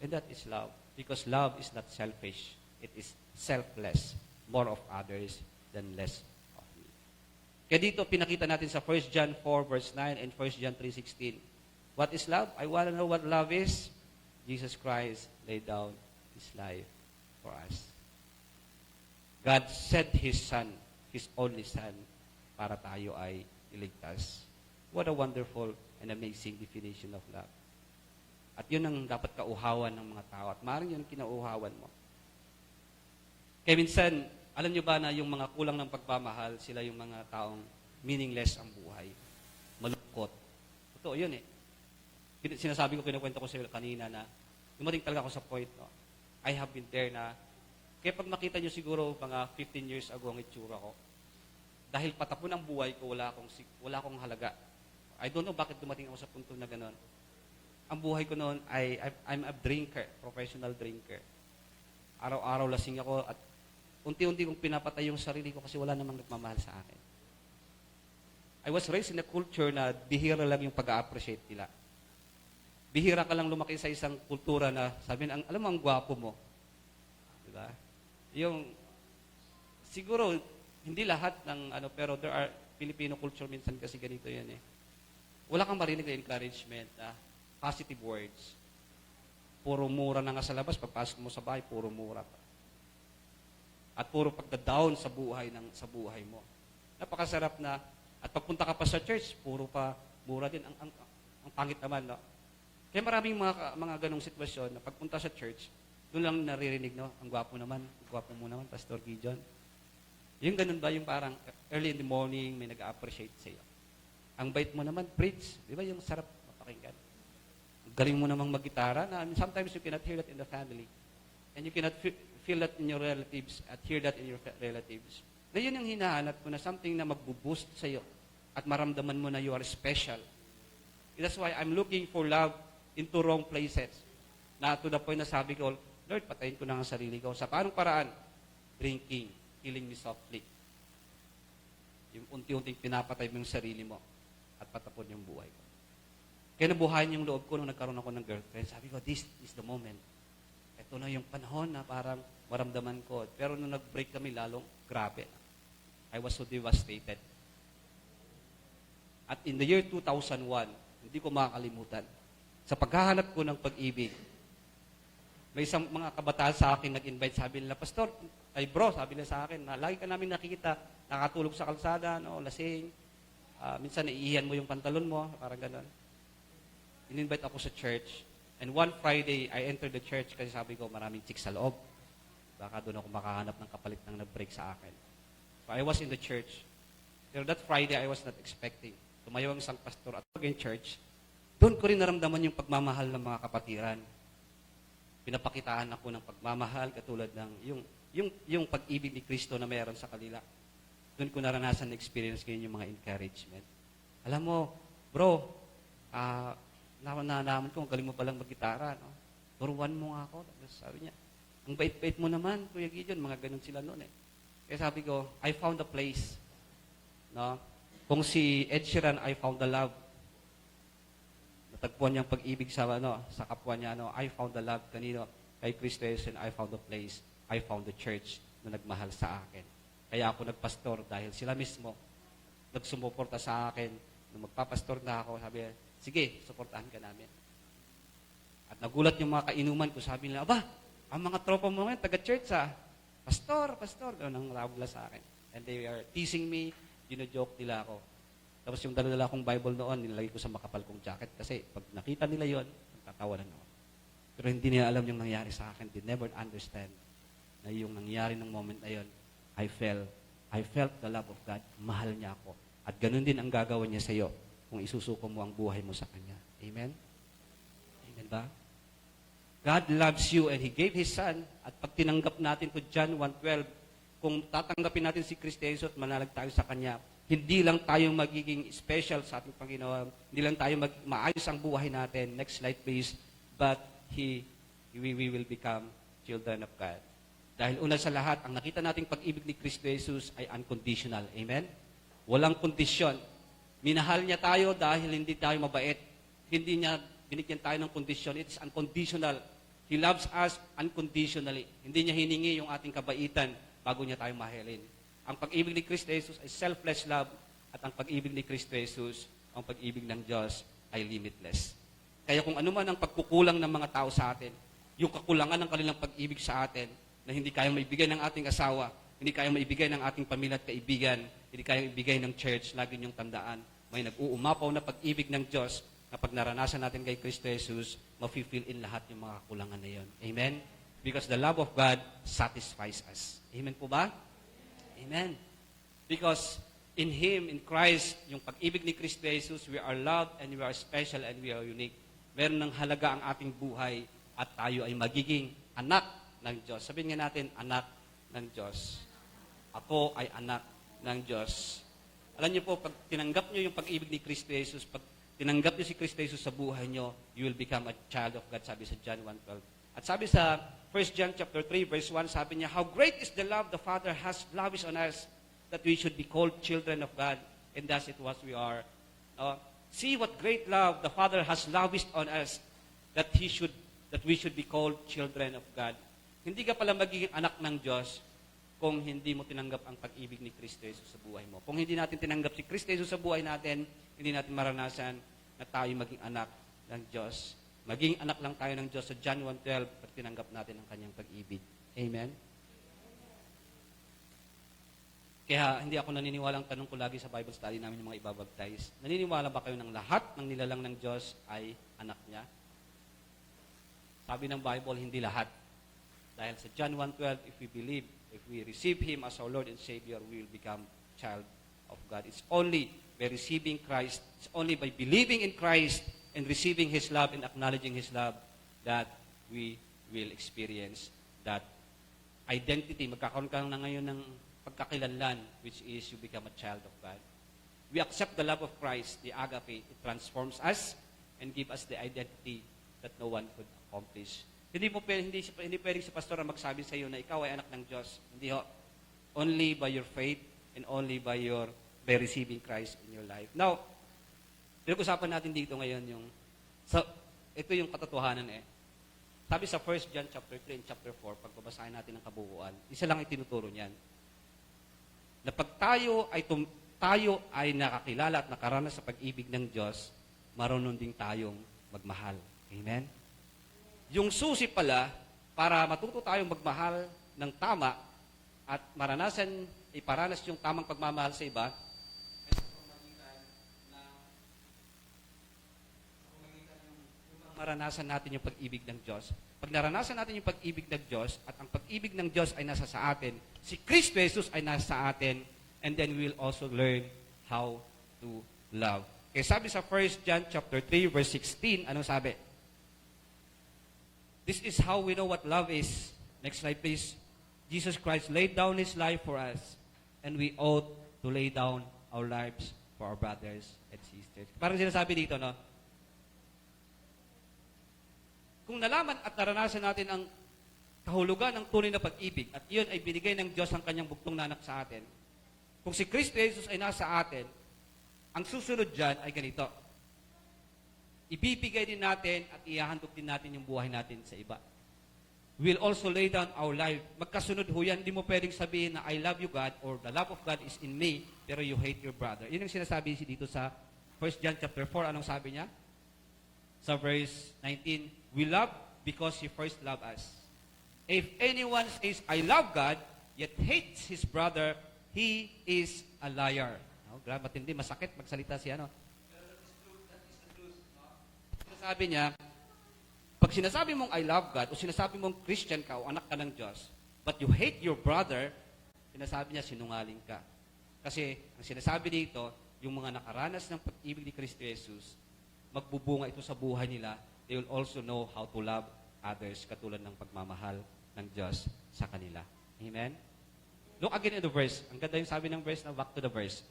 And that is love. Because love is not selfish. It is selfless. More of others than less of me. Kaya dito, pinakita natin sa 1 John 4 verse 9 and 1 John 3:16. What is love? I want to know what love is. Jesus Christ laid down His life for us. God sent His Son, His only Son, para tayo ay iligtas. What a wonderful and amazing definition of love. At yun ang dapat kauhawan ng mga tao. At maaaring yun ang kinauhawan mo. Kaya minsan, alam nyo ba na yung mga kulang ng pagmamahal, sila yung mga taong meaningless ang buhay. Malungkot. Totoo yun eh. Sinasabi ko, kinukwento ko sa iyo kanina na dumating talaga ako sa point, no? I have been there na, kaya pag makita nyo siguro mga 15 years ago ang itsura ko, dahil patapon ang buhay ko, wala akong halaga. I don't know bakit dumating ako sa punto na gano'n. Ang buhay ko noon I'm a drinker, professional drinker. Araw-araw lasing ako at unti-unti kong pinapatay yung sarili ko kasi wala namang nagmamahal sa akin. I was raised in a culture na bihira lang yung pag-a-appreciate nila. Bihira ka lang lumaki sa isang kultura na sabi na, alam mo, ang gwapo mo. Diba? Yung, siguro, hindi lahat ng, pero there are, Filipino culture minsan kasi ganito yan eh. Wala kang marinig na encouragement, positive words. Puro mura na nga sa labas, pagpasok mo sa bahay, puro mura pa. At puro pagda-down sa buhay mo. Napakasarap na, at pagpunta ka pa sa church, puro pa mura din. Ang pangit naman, no? Kaya maraming mga ganong sitwasyon na pagpunta sa church, doon lang naririnig, no? Ang gwapo mo naman, Pastor Gideon. Yung ganun ba, yung parang early in the morning, may nag-appreciate sa'yo. Ang bait mo naman, preach. Di ba yung sarap mapakinggan? Ang galing mo namang mag-gitara. Sometimes you cannot hear that in the family. And you cannot feel that in your relatives at hear that in your relatives. Na yun yung hinahanap ko na something na magbo-boost sa'yo at maramdaman mo na you are special. That's why I'm looking for love into wrong places. Na to the point na sabi ko, Lord, patayin ko na ang sarili ko. Sa paanong paraan? Drinking, killing me softly. Yung unti-unting pinapatay mo yung sarili mo at patapon yung buhay ko. Kaya nabuhayan yung loob ko nung nagkaroon ako ng girlfriend. Sabi ko, this is the moment. Ito na yung panahon na parang maramdaman ko. Pero nung nag-break kami, lalong grabe. I was so devastated. At in the year 2001, hindi ko makakalimutan, sa paghahanap ko ng pag-ibig, may isang mga kabataan sa akin nag-invite, sabi nila, Pastor, bro, sabi nila sa akin, na lagi ka namin nakikita, nakatulog sa kalsada, no, lasing, minsan naiiyan mo yung pantalon mo, parang gano'n. In-invite ako sa church, and one Friday, I entered the church kasi sabi ko, maraming chicks sa loob. Baka doon ako makahanap ng kapalit ng nag-break sa akin. So I was in the church. Pero that Friday, I was not expecting. Tumayo ang isang pastor at in church, doon ko rin naramdaman yung pagmamahal ng mga kapatiran. Pinapakitaan ako ng pagmamahal katulad ng yung pag-ibig ni Kristo na mayroon sa kanila. Doon ko naranasan na experience ngayon yung mga encouragement. Alam mo, bro, nalaman ko, galing mo palang mag-gitara, no? Turuan mo nga ako. Sabi niya, ang bait-bait mo naman, Kuya Gideon, mga ganun sila noon eh. Kaya sabi ko, I found a place. No? Kung si Ed Sheeran, I found the love. Natagpuan niyang pag-ibig sa kapwa niya, I found the love kanino, kay Kristo Jesus, and I found the place, I found the church na nagmahal sa akin. Kaya ako nagpastor dahil sila mismo nagsumuporta sa akin. Nung magpapastor na ako, sabi, sige, suportahan ka namin. At nagulat yung mga kainuman ko, sabi nila, aba, ang mga tropa mo ngayon, taga-church pastor, gano'n ang rabla sa akin. And they are teasing me, gino-joke nila ako. Tapos yung dala-dala kong Bible noon, nilagay ko sa makapal kong jacket kasi pag nakita nila yon, nagtatawanan ako. Pero hindi nila alam yung nangyari sa akin. They never understand na yung nangyari ng moment na yon, I felt the love of God. Mahal niya ako. At ganun din ang gagawin niya sa iyo kung isusuko mo ang buhay mo sa Kanya. Amen? Amen ba? God loves you and He gave His Son. At pag tinanggap natin to John 1:12, kung tatanggapin natin si Kristo Jesus at manalag tayo sa Kanya, hindi lang tayo magiging special sa ating Panginoon, hindi lang tayo maayos ang buhay natin. Next slide please. But we will become children of God. Dahil una sa lahat, ang nakita nating pag-ibig ni Kristo Jesus ay unconditional. Amen? Walang kondisyon. Minahal niya tayo dahil hindi tayo mabait. Hindi niya binigyan tayo ng kondisyon. It is unconditional. He loves us unconditionally. Hindi niya hiningi yung ating kabaitan bago niya tayo mahalin. Ang pag-ibig ni Kristo Jesus ay selfless love at ang pag-ibig ni Kristo Jesus, ang pag-ibig ng Diyos ay limitless. Kaya kung ano man ang pagkukulang ng mga tao sa atin, yung kakulangan ng kanilang pag-ibig sa atin, na hindi kayang maibigay ng ating asawa, hindi kayang maibigay ng ating pamilya at kaibigan, hindi kayang ibigay ng church, lagi niyong tandaan, may nag-uumapaw na pag-ibig ng Diyos na pag naranasan natin kay Kristo Jesus, mafe-fill in lahat yung mga kakulangan na yon. Amen? Because the love of God satisfies us. Amen po ba? Amen. Because in Him, in Christ, yung pag-ibig ni Kristo Jesus, we are loved and we are special and we are unique. Meron ng halaga ang ating buhay at tayo ay magiging anak ng Diyos. Sabihin nga natin, anak ng Diyos. Ako ay anak ng Diyos. Alam niyo po, pag tinanggap niyo yung pag-ibig ni Kristo Jesus, pag tinanggap niyo si Kristo Jesus sa buhay niyo, you will become a child of God, sabi sa John 1:12. At sabi sa 1 John chapter 3, verse 1, sabi niya, how great is the love the Father has lavished on us that we should be called children of God, and thus it was we are. See what great love the Father has lavished on us that we should be called children of God. Hindi ka pala magiging anak ng Diyos kung hindi mo tinanggap ang pag-ibig ni Kristo Jesus sa buhay mo. Kung hindi natin tinanggap si Kristo Jesus sa buhay natin, hindi natin maranasan na tayo maging anak ng Diyos. Maging anak lang tayo ng Diyos sa John 1:12 pag tinanggap natin ang kanyang pag-ibig. Amen? Kaya hindi ako naniniwalang tanong ko lagi sa Bible study namin yung mga ibabaptize. Naniniwala ba kayo ng lahat ng nilalang ng Diyos ay anak niya? Sabi ng Bible, hindi lahat. Dahil sa John 1:12, if we believe, if we receive Him as our Lord and Savior, we will become child of God. It's only by receiving Christ, it's only by believing in Christ and receiving His love and acknowledging His love that we will experience that identity. Magkakaroon ka na ngayon ng pagkakilanlan, which is you become a child of God. We accept the love of Christ, the agape. It transforms us and give us the identity that no one could accomplish. Hindi pwedeng si pastor ang magsabi sa iyo na ikaw ay anak ng Diyos. Hindi ho. Only by your faith and only by receiving Christ in your life. Now, pinag-usapan natin dito ngayon ito yung katotohanan eh. Sabi sa 1 John chapter 3 and chapter 4, pag babasahin natin ang kabuuan, isa lang itinuturo niyan. Na pag tayo ay nakakilala at nakaranas sa pag-ibig ng Diyos, marunong din tayong magmahal. Amen? Yung susi pala, para matuto tayong magmahal ng tama at iparanas yung tamang pagmamahal sa iba, maranasan natin yung pag-ibig ng Diyos. Pag naranasan natin yung pag-ibig ng Diyos at ang pag-ibig ng Diyos ay nasa sa atin, si Kristo Jesus ay nasa sa atin, and then we will also learn how to love. Kaya sabi sa 1 John chapter 3 verse 16, anong sabi? This is how we know what love is. Next slide please. Jesus Christ laid down His life for us, and we ought to lay down our lives for our brothers and sisters. Parang sinasabi dito, no? Kung nalaman at naranasan natin ang kahulugan ng tunay na pag-ibig at iyon ay binigay ng Diyos ang kanyang buktong na anak sa atin, kung si Kristo Jesus ay nasa atin, ang susunod dyan ay ganito. Ibibigay din natin at ihahandog din natin yung buhay natin sa iba. We'll also lay down our life. Magkasunod ho yan, hindi mo pwedeng sabihin na I love you God or the love of God is in me, pero you hate your brother. Yun ang sinasabi dito sa 1 John chapter 4. Anong sabi niya? Sa verse 19, we love because He first loved us. If anyone says, I love God, yet hates his brother, he is a liar. No? Grabe, matindi, masakit magsalita siya, no? Sinasabi niya, pag sinasabi mong I love God, o sinasabi mong Christian ka, o anak ka ng Diyos, but you hate your brother, sinasabi niya, sinungaling ka. Kasi, ang sinasabi dito, yung mga nakaranas ng pag-ibig ni Kristo Jesus, magbubunga ito sa buhay nila. They will also know how to love others katulad ng pagmamahal ng Diyos sa kanila. Amen? Look again at the verse. Ang ganda yung sabi ng verse, na back to the verse.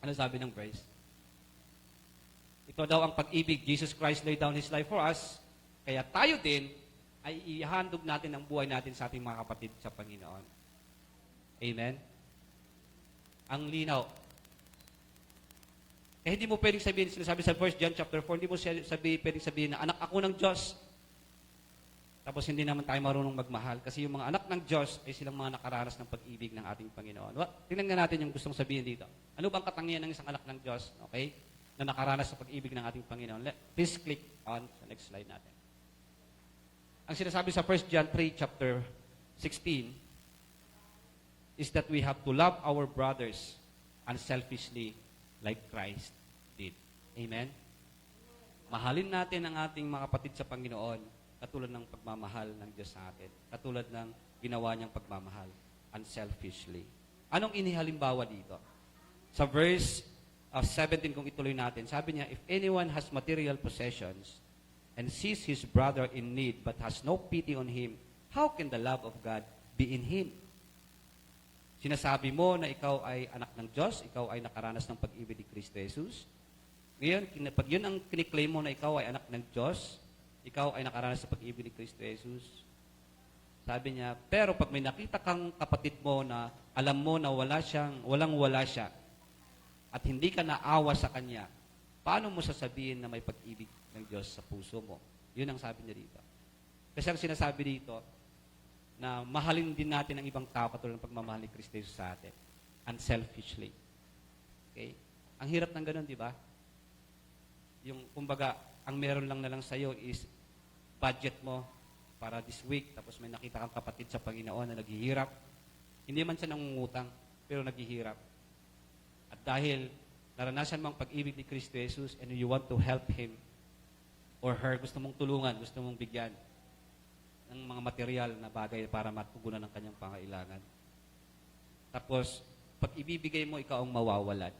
Ano sabi ng verse? Ito daw ang pag-ibig. Jesus Christ laid down His life for us. Kaya tayo din ay ihandog natin ang buhay natin sa ating mga kapatid sa Panginoon. Amen? Ang linaw. Kaya hindi mo pwedeng sabihin, sinasabi sa 1 John chapter 4, hindi mo pwedeng sabihin na anak ako ng Diyos. Tapos hindi naman tayo marunong magmahal. Kasi yung mga anak ng Diyos ay silang mga nakaranas ng pag-ibig ng ating Panginoon. Tingnan nga natin yung gustong sabihin dito. Ano bang katangian ng isang anak ng Diyos? Okay? Na nakaranas sa pag-ibig ng ating Panginoon. Please click on sa next slide natin. Ang sinasabi sa 1 John 3 chapter 16 is that we have to love our brothers unselfishly like Christ did. Amen? Mahalin natin ang ating mga kapatid sa Panginoon katulad ng pagmamahal ng Diyos sa atin. Katulad ng ginawa niyang pagmamahal unselfishly. Anong inihalimbawa dito? Sa verse 17, kung ituloy natin, sabi niya, if anyone has material possessions and sees his brother in need but has no pity on him, how can the love of God be in him? Sinasabi mo na ikaw ay anak ng Diyos, ikaw ay nakaranas ng pag-ibig ni Kristo Jesus. Ngayon, pag yun ang kiniklaim mo na ikaw ay anak ng Diyos, ikaw ay nakaranas sa pag-ibig ni Kristo Jesus. Sabi niya, pero pag may nakita kang kapatid mo na alam mo na walang-wala siya, at hindi ka naawa sa kanya, paano mo sasabihin na may pag-ibig ng Diyos sa puso mo? Yun ang sabi niya dito. Kasi ang sinasabi dito, na mahalin din natin ang ibang tao katulad ng pagmamahal ni Kristo Jesus sa atin. Unselfishly. Okay? Ang hirap ng ganun, di ba? Yung, kumbaga, ang meron lang na lang sa'yo is budget mo para this week, tapos may nakita kang kapatid sa Panginoon na naghihirap. Hindi man siya nangungutang, pero naghihirap. At dahil naranasan mo ang pag-ibig ni Kristo Jesus and you want to help him or her, gusto mong tulungan, gusto mong bigyan ng mga material na bagay para matugunan ng kanyang pangailangan. Tapos, pag ibibigay mo, ikaw ang mawawalan.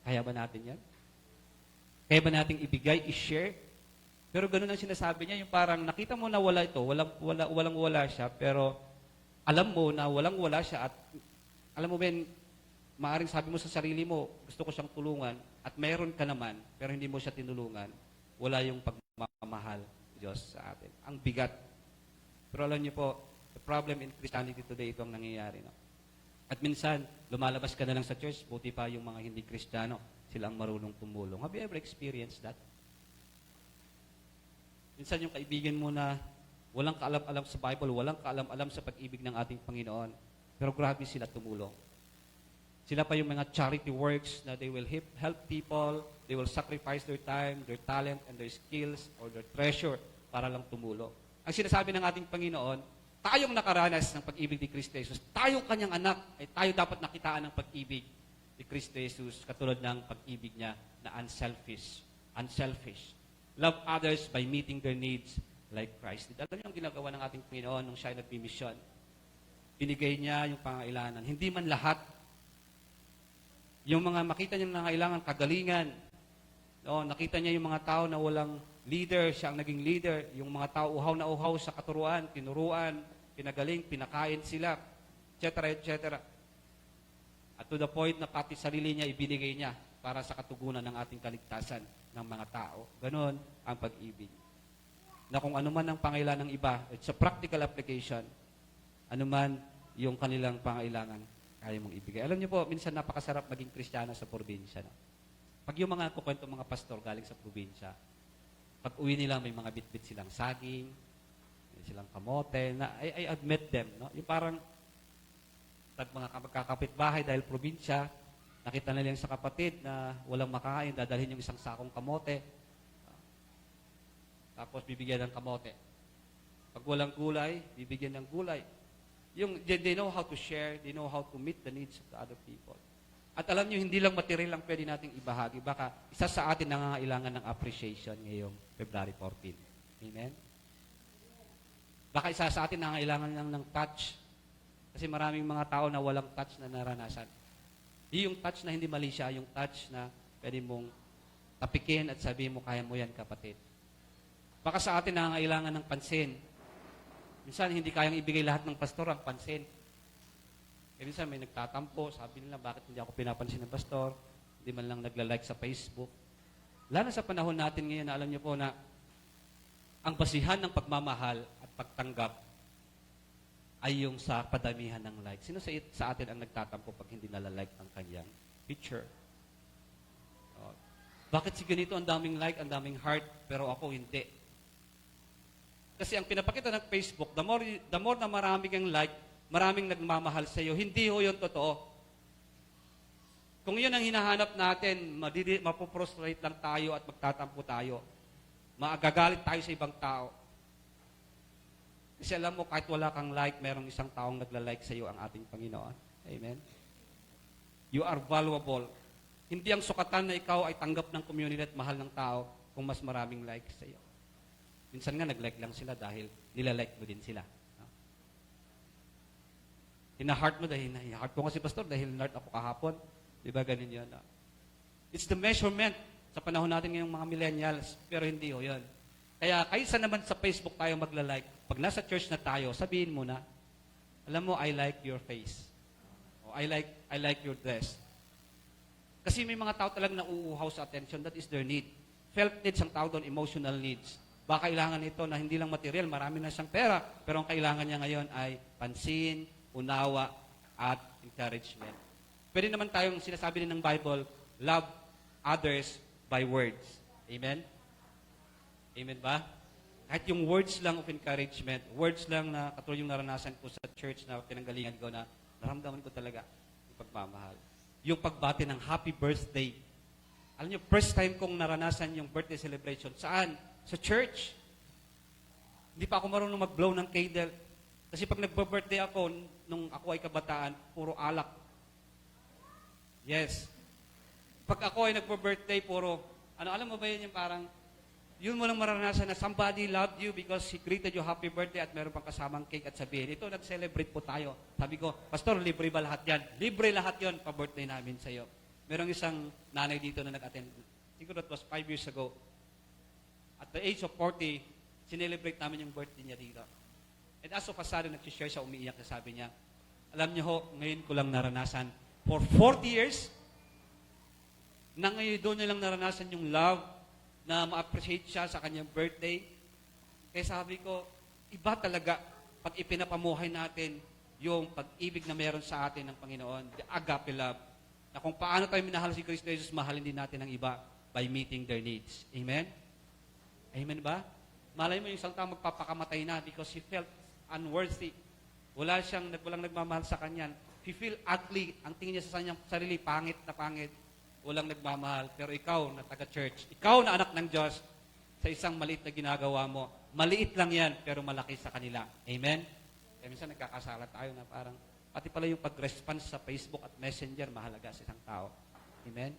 Kaya ba natin yan? Kaya ba nating ibigay, i-share? Pero ganun ang sinasabi niya, yung parang nakita mo na wala ito, walang-wala siya, pero alam mo na walang-wala siya at alam mo Ben, maaring sabi mo sa sarili mo, gusto ko siyang tulungan at meron ka naman, pero hindi mo siya tinulungan, wala yung pagmamahal Diyos sa atin. Ang bigat. Pero alam niyo po, the problem in Christianity today, ito ang nangyayari. No? At minsan, lumalabas ka na lang sa church, buti pa yung mga hindi Kristiyano, sila ang marunong tumulong. Have you ever experienced that? Minsan yung kaibigan mo na walang kaalam-alam sa Bible, walang kaalam-alam sa pag-ibig ng ating Panginoon, pero grabe sila tumulong. Sila pa yung mga charity works na they will help people, they will sacrifice their time, their talent, and their skills, or their treasure para lang tumulong. Ang sinasabi ng ating Panginoon, tayong nakaranas ng pag-ibig ni Kristo Jesus, tayong kanyang anak, ay tayo dapat nakitaan ng pag-ibig ni Kristo Jesus, katulad ng pag-ibig niya na unselfish. Love others by meeting their needs like Christ. Alam niyo ang ginagawa ng ating Panginoon nung siya ay nagbimisyon? Binigay niya yung pangailangan. Hindi man lahat. Yung mga makita niya ng kailangan, kagalingan. No, nakita niya yung mga tao na walang leader, siya ang naging leader. Yung mga tao uhaw na uhaw sa katuruan, tinuruan, pinagaling, pinakain sila, etc. At to the point na pati sarili niya ibinigay niya para sa katugunan ng ating kaligtasan ng mga tao. Ganon ang pag-ibig. Na kung anuman ang pangailangan ng iba, it's a practical application, anuman yung kanilang pangailangan, kaya mong ibigay. Alam niyo po, minsan napakasarap maging Kristiyano sa probinsya. No? Pag yung mga kukwento mga pastor galing sa probinsya, pag uwi nila may mga bit-bit silang saging, may silang kamote, na I admit them. No? Yung parang mga magkakapitbahay dahil probinsya, nakita nila yung sa kapatid na walang makakain, dadalhin yung isang sakong kamote. Tapos bibigyan ng kamote. Pag walang gulay, bibigyan ng gulay. They know how to share, they know how to meet the needs of the other people. At alam nyo, hindi lang material lang pwede nating ibahagi. Baka isa sa atin nangangailangan ng appreciation ngayong February 14. Amen? Baka isa sa atin nangangailangan lang ng touch. Kasi maraming mga tao na walang touch na naranasan. Di yung touch na hindi mali siya, yung touch na Pwede mong tapikin at sabihin mo, kaya mo yan, kapatid. Baka sa atin nangangailangan ng pansin. Minsan, hindi kayang ibigay lahat ng pastor ang pansin. Minsan, may nagtatampo, sabi nila, bakit hindi ako pinapansin ng pastor? Hindi man lang nagla-like sa Facebook. Lalo sa panahon natin ngayon, na alam niyo po na ang basihan ng pagmamahal at pagtanggap ay yung sa padamihan ng like. Sino sa atin ang nagtatampo pag hindi nala-like ang kanyang picture? Oh. Bakit si ganito ang daming like, ang daming heart, pero ako hindi? Kasi ang pinapakita ng Facebook, the more na marami kang like, maraming nagmamahal sa iyo. Hindi ho yun totoo. Kung yun ang hinahanap natin, mapoprostrate lang tayo at magtatampo tayo. Maagagalit tayo sa ibang tao. Kasi alam mo, kahit wala kang like, merong isang taong nagla-like sa iyo, ang ating Panginoon. Amen? You are valuable. Hindi ang sukatan na ikaw ay tanggap ng community at mahal ng tao kung mas maraming likes sa iyo. Minsan nga, nag-like lang sila dahil nila-like mo din sila. No? Hina-heart mo dahil, heart ko kasi pastor dahil nerd ako kahapon. Di ba ganun yun? No? It's the measurement sa panahon natin ngayong mga millennials, pero hindi ho yun. Kaya kaysa naman sa Facebook tayo magla-like, pag nasa church na tayo, sabihin mo na, alam mo, I like your face. O, I like your dress. Kasi may mga tao talagang nauuhaw sa attention. That is their need. Felt needs ang tao doon, emotional needs. Baka kailangan ito na hindi lang material, marami na siyang pera, pero ang kailangan niya ngayon ay pansin, unawa, at encouragement. Pwede naman tayong sinasabi din ng Bible, love others by words. Amen? Amen ba? Kahit yung words lang of encouragement, words lang na katulad yung naranasan ko sa church na pinanggalingan ko na naramdaman ko talaga yung pagmamahal. Yung pagbati ng happy birthday. Alam niyo, first time kong naranasan yung birthday celebration. Saan? Sa church. Hindi pa ako marunong mag-blow ng candle. Kasi pag nagbe-birthday ako, nung ako ay kabataan, puro alak. Yes. Pag ako ay nagbe-birthday, puro, alam mo ba yun yung parang, yun mo lang maranasan na somebody loved you because he greeted you happy birthday at meron pang kasamang cake at sabihin, ito, nag-celebrate po tayo. Sabi ko, Pastor, libre ba lahat yan? Libre lahat yon pa-birthday namin sa iyo. Merong isang nanay dito na nag-attend. Siguro it was 5 years ago. At the age of 40, sinelebrate namin yung birthday niya dito. And as of a sudden, nag-share siya, umiiyak na sabi niya, alam niyo ho, ngayon ko lang naranasan, for 40 years, na ngayon doon niya lang naranasan yung love, na ma-appreciate siya sa kanyang birthday. Kaya sabi ko, iba talaga pag ipinapamuhay natin yung pag-ibig na meron sa atin ng Panginoon, the agape love, na kung paano tayo minahal si Kristo Jesus, mahalin din natin ang iba by meeting their needs. Amen? Amen ba? Malay mo yung isang tao magpapakamatay na because he felt unworthy. Walang nagmamahal sa kanya. He feel ugly. Ang tingin niya sa kanyang sarili, pangit na pangit. Walang nagmamahal. Pero ikaw na taga-church, ikaw na anak ng Diyos, sa isang maliit na ginagawa mo, maliit lang yan, pero malaki sa kanila. Amen? Kaya minsan nagkakasala tayo na parang, pati pala yung pag-response sa Facebook at Messenger, mahalaga sa isang tao. Amen?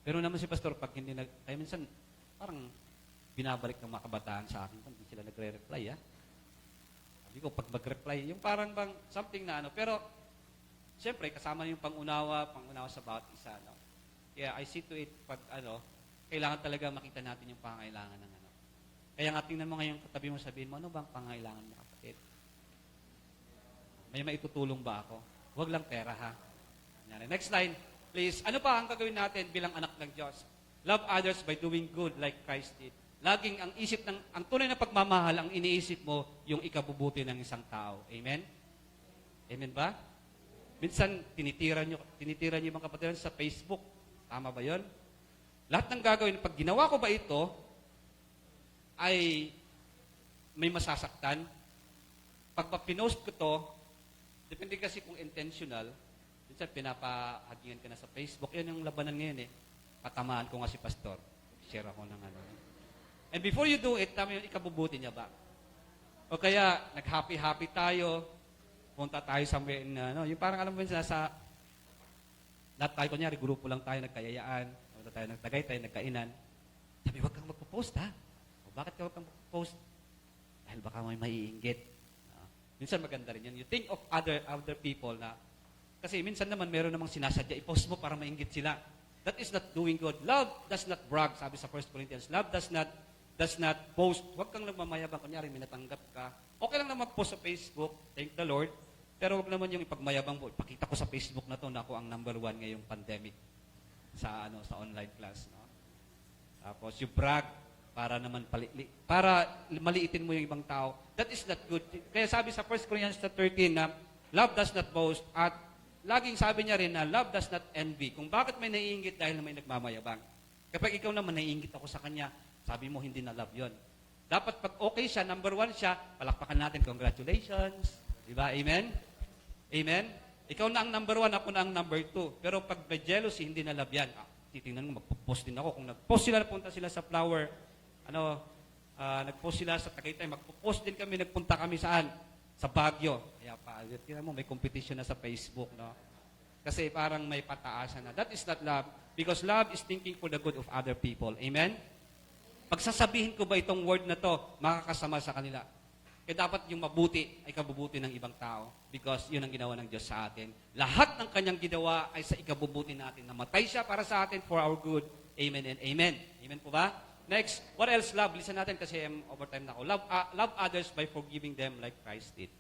Pero naman si Pastor, pag hindi kaya minsan, parang binabalik ng mga kabataan sa akin, hindi sila nagre-reply, ha? Sabi ko, pag mag-reply, yung parang bang something na pero, siyempre, kasama yung pangunawa sa bawat isa. No? Kaya I see to it, pag kailangan talaga makita natin yung pangailangan ng Kaya nga, tingnan mo ngayon, katabi mo, sabihin mo, ano bang pangailangan mo, kapatid? May maitutulong ba ako? Huwag lang pera, ha? Next line, please. Ano pa ang gagawin natin bilang anak ng Diyos? Love others by doing good like Christ did. Laging ang tunay na pagmamahal, ang iniisip mo, yung ikabubuti ng isang tao. Amen? Amen ba? Minsan, tinitira niyo mga kapatiran sa Facebook. Tama ba yon? Lahat ng gagawin, pag ginawa ko ba ito, ay may masasaktan. Pag pinost ko to, depende kasi kung intentional, minsan pinapahagingan ka na sa Facebook. Yan yung labanan ngayon eh. Patamaan ko nga si Pastor. Share ako ng And before you do it, tama yung ikabubuti niya ba? O kaya, nag-happy-happy tayo, punta tayo somewhere na, yung parang alam mo yun, lahat tayo, kunyari, grupo lang tayo, nagkayayaan, punta tayo ng Tagaytay, nagkainan. Sabi, wag kang magpo-post, ha? O bakit ka wag kang magpo-post? Dahil baka may maiinggit. Minsan maganda rin yan. You think of other people na Kasi minsan naman, meron namang sinasadya, i-post mo para mainggit sila. That is not doing good. Love does not brag, sabi sa 1 Corinthians. Love does not boast. Huwag kang nagmamayabang. Kunyari, may natanggap ka. Okay lang na mag-post sa Facebook, thank the Lord. Pero huwag naman yung ipagmayabang mo. Ipakita ko sa Facebook na to na ako ang number 1 ngayong pandemic sa online class. No? Tapos yung brag, para naman para maliitin mo yung ibang tao. That is not good. Kaya sabi sa 1 Corinthians 13 na, love does not boast, at laging sabi niya rin na love does not envy. Kung bakit may naiinggit dahil may nagmamayabang. Kapag ikaw naman naiinggit ako sa kanya, sabi mo hindi na love yon. Dapat pag okay siya, number 1 siya, palakpakan natin, congratulations. Diba? Amen? Amen? Ikaw na ang number 1, ako na ang number 2. Pero pag may jealousy, hindi na love yan. Titingnan mo, magpo-post din ako. Kung nag-post sila, napunta sila sa flower, nag-post sila sa Tagaytay, magpo-post din kami, nagpunta kami saan? Sa Baguio. Kaya pa, tingnan mo, may competition na sa Facebook, no? Kasi parang may pataasan na. That is not love. Because love is thinking for the good of other people. Amen? Pagsasabihin ko ba itong word na to, makakasama sa kanila. Kaya dapat yung mabuti ay kabubuti ng ibang tao. Because yun ang ginawa ng Diyos sa atin. Lahat ng kanyang ginawa ay sa ikabubuti natin. Namatay siya para sa atin for our good. Amen and amen. Amen po ba? Next, what else love? Listen natin kasi overtime na ako. Love others by forgiving them like Christ did.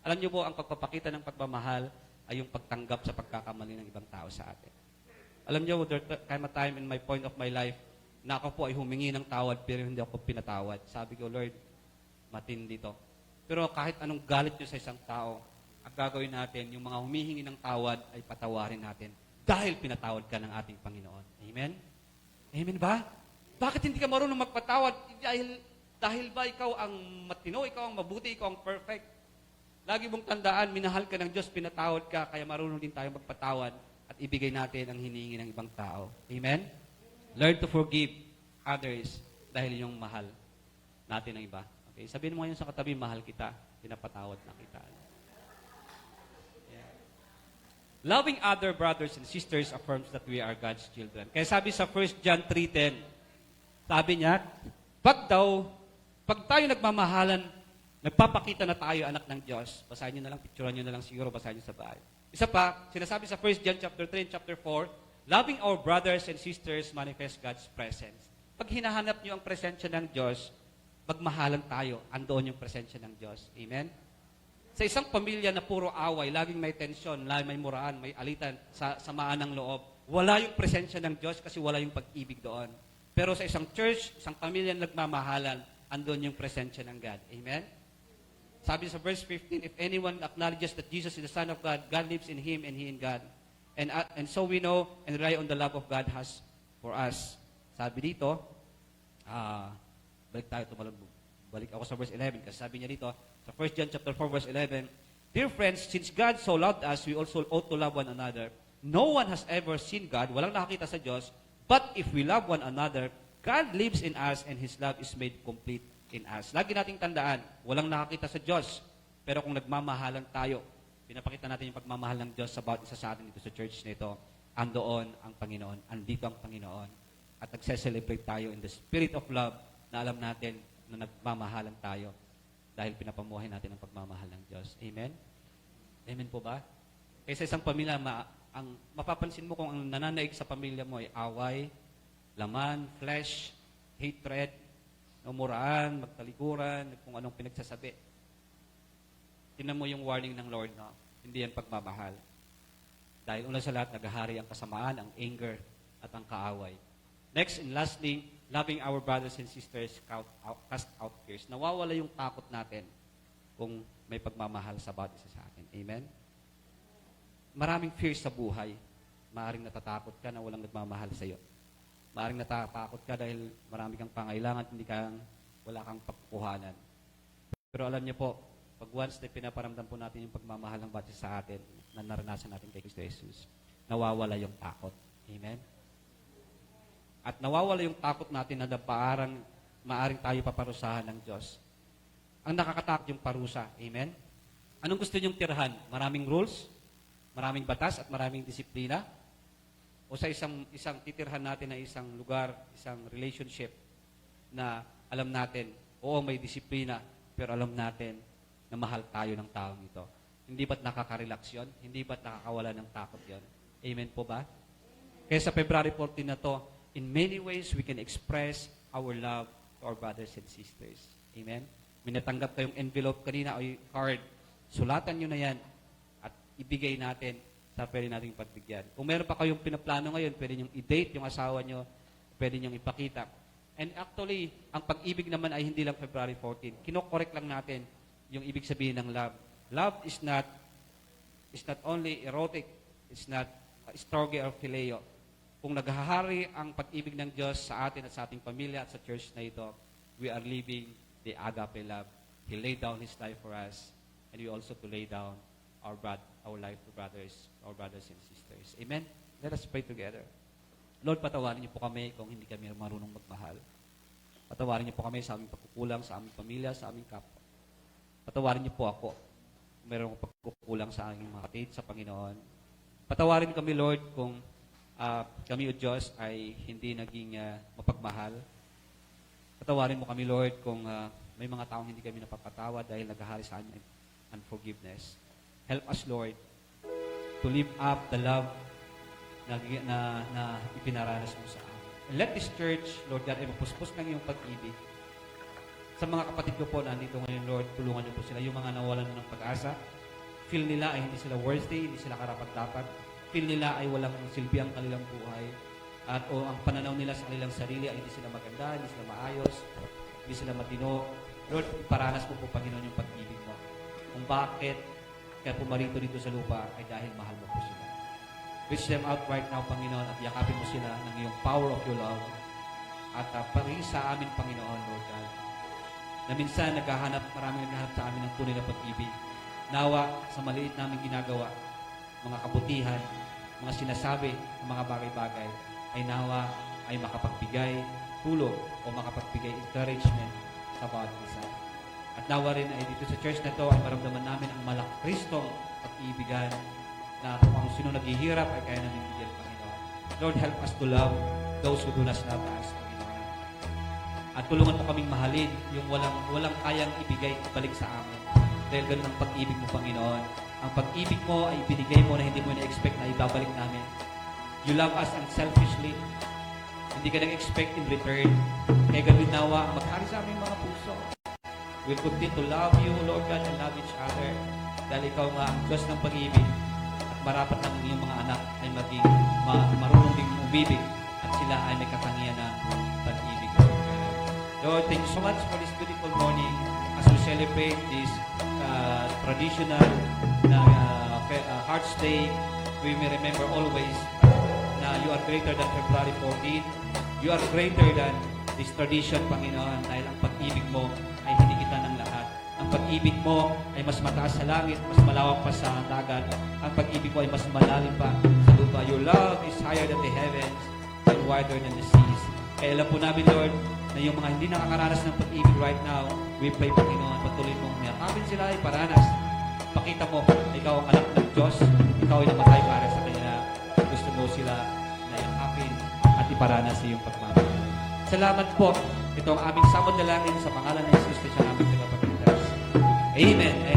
Alam niyo po, ang pagpapakita ng pagmamahal ay yung pagtanggap sa pagkakamali ng ibang tao sa atin. Alam niyo, there came a time in my point of my life na ako po ay humingi ng tawad pero hindi ako pinatawad. Sabi ko, Lord, matindi to. Pero kahit anong galit niyo sa isang tao, ang gagawin natin, yung mga humihingi ng tawad ay patawarin natin dahil pinatawad ka ng ating Panginoon. Amen? Amen ba? Bakit hindi ka marunong magpatawad? Dahil ba ikaw ang matino, ikaw ang mabuti, ikaw ang perfect? Lagi mong tandaan, minahal ka ng Diyos, pinatawad ka, kaya marunong din tayo magpatawad at ibigay natin ang hinihingi ng ibang tao. Amen? Learn to forgive others dahil yung mahal natin ang iba. Okay? Sabihin mo ngayon sa katabi, mahal kita, pinapatawad na kita. Yeah. Loving other brothers and sisters affirms that we are God's children. Kaya sabi sa 1 John 3:10, sabi niya, pag tayo nagmamahalan, nagpapakita na tayo anak ng Diyos. Basahin niyo na lang, picturean niyo na lang siguro, basahin niyo sa bahay. Isa pa, sinasabi sa 1 John chapter 3 and chapter 4, loving our brothers and sisters manifest God's presence. Pag hinahanap niyo ang presensya ng Diyos, magmahalan tayo, andoon yung presensya ng Diyos. Amen? Sa isang pamilya na puro away, laging may tensyon, laging may muraan, may alitan, samaan ng loob, wala yung presensya ng Diyos kasi wala yung pag-ibig doon. Pero sa isang church, isang pamilya na nagmamahalan, andun yung presensya ng God. Amen? Sabi sa verse 15, if anyone acknowledges that Jesus is the Son of God, God lives in Him and He in God. And so we know and rely on the love of God has for us. Sabi dito, balik ako sa verse 11 kasi sabi niya dito, sa 1 John chapter 4 verse 11, dear friends, since God so loved us, we also ought to love one another. No one has ever seen God, walang nakakita sa Diyos, but if we love one another, God lives in us and His love is made complete in us. Lagi nating tandaan, walang nakakita sa Diyos, pero kung nagmamahalan tayo, pinapakita natin yung pagmamahal ng Diyos sa bawat isa sa atin dito sa church nito, andoon ang Panginoon, andito ang Panginoon, at nagse-celebrate tayo in the spirit of love na alam natin na nagmamahalan tayo dahil pinapamuhay natin ang pagmamahal ng Diyos. Amen? Amen po ba? Kaysa isang pamilya, ang mapapansin mo kung ang nananaig sa pamilya mo ay away, laman, flesh, hatred, umuraan, magtalikuran, kung anong pinagsasabi. Tingnan mo yung warning ng Lord, no? Hindi yan pagmamahal. Dahil una sa lahat, naghahari ang kasamaan, ang anger, at ang kaaway. Next and lastly, loving our brothers and sisters cast out fears. Nawawala yung takot natin kung may pagmamahal sa bawat isa sa atin. Amen? Maraming fears sa buhay. Maaring natatakot ka na walang nagmamahal sa iyo. Maaring natatakot ka dahil marami kang pangailangan at wala kang pagkukuhanan. Pero alam niyo po, pag once na pinaparamdam po natin yung pagmamahal ng bawat isa sa atin na naranasan natin kay Kristo Jesus, nawawala yung takot. Amen? At nawawala yung takot natin na maaring tayo paparusahan ng Diyos. Ang nakakatakot yung parusa. Amen? Anong gusto niyong tirahan? Maraming rules? Maraming batas at maraming disiplina? O sa isang titirhan natin na isang lugar, isang relationship na alam natin, oo, may disiplina, pero alam natin na mahal tayo ng taong ito. Hindi ba't nakaka-relax yun? Hindi ba't nakakawala ng takot yun? Amen po ba? Kaya sa February 14 na to, in many ways, we can express our love to our brothers and sisters. Amen? May natanggap kayong envelope kanina o card. Sulatan nyo na yan at ibigay natin sa pwede nating pagbigyan. Kung meron pa kayong pinaplano ngayon, pwede nyo i-date yung asawa nyo, pwede nyo ipakita. And actually, ang pag-ibig naman ay hindi lang February 14. Kinokorek lang natin yung ibig sabihin ng love. Love is not only erotic, it's not storge or phileo. Kung naghahari ang pag-ibig ng Diyos sa atin at sa ating pamilya at sa church na ito, we are living the agape love. He laid down His life for us, and we also to lay down our life to our brothers and sisters. Amen? Let us pray together. Lord, patawarin niyo po kami kung hindi kami marunong magmahal. Patawarin niyo po kami sa aming pagkukulang, sa aming pamilya, sa aming kapwa. Patawarin niyo po ako kung mayroong pagkukulang sa aming mga kapatid sa Panginoon. Patawarin kami, Lord, kung kami o Diyos ay hindi naging mapagmahal. Patawarin mo kami, Lord, kung may mga taong hindi kami napapatawa dahil naghahari sa amin unforgiveness. Help us, Lord, to live up the love na ipinaranas mo sa amin. And let this church, Lord God, ay mapuspos ng iyong pag-ibig. Sa mga kapatid ko po na nandito ngayon, Lord, tulungan niyo po sila. Yung mga nawalan ng pag-asa, feel nila ay hindi sila worthy, hindi sila karapat-dapat. Feel nila ay walang silbi ang kanilang buhay. At o ang pananaw nila sa kanilang sarili ay hindi sila maganda, hindi sila maayos, hindi sila matino. Lord, iparanas mo po, Panginoon, yung pag-ibig mo. Kung bakit kaya pumarito dito sa lupa ay dahil mahal mo po sila. Reach them out right now, Panginoon, at yakapin mo sila ng iyong power of your love. At paring sa amin, Panginoon, Lord God, na minsan maraming naghahanap sa amin ng tunay na pag-ibig. Nawa sa maliit namin ginagawa, mga kabutihan, mga sinasabi, mga bagay-bagay, ay nawa ay makapagbigay tulong o makapagbigay encouragement sa bawat isa. At nawa rin ay dito sa church na to ay maramdaman namin ang malakristong pag-ibigan na kung sino naghihirap ay kaya namin bigyan, Panginoon. Lord, help us to love those who do not love us, Panginoon. At tulungan mo kaming mahalin yung walang kayang ibigay at balik sa amin. Dahil ganun ang pag-ibig mo, Panginoon. Ang pag-ibig mo ay ibinigay mo na hindi mo na-expect na ibabalik namin. You love us unselfishly. Hindi ka nag-expect in return. Kaya gawin nawa ang maghari sa aming mga puso. We'll continue to love you, Lord God, and love each other. Dahil ikaw nga ang Diyos ng pag-ibig. At marapat ng iyong mga anak ay maging marunong ding umibig. At sila ay may katangian ng pag-ibig, Lord God. Lord, thank you so much for this beautiful morning as we celebrate this traditional Hearts Day. We may remember always na you are greater than February 14. You are greater than this tradition, Panginoon, dahil ang pag-ibig mo ay hindi kita ng lahat. Ang pag-ibig mo ay mas mataas sa langit, mas malawak pa sa dagat. Ang pag-ibig mo ay mas malalim pa sa lupa. Your love is higher than the heavens and wider than the seas. Kaya alam po namin, Lord, na yung mga hindi nakakaranas ng pag-ibig right now, we pray, Panginoon, patuloy mong mayakapin sila ay paranas. Pakita mo, ikaw ang anak ng Diyos, ikaw ay namatay para sa kanila. Gusto mo sila na yakapin at iparanas sa iyong pagmamahal. Salamat po. Ito ang aming samod na langin sa pangalan ng Jesus Christ, ang aming tagapagligtas. Amen.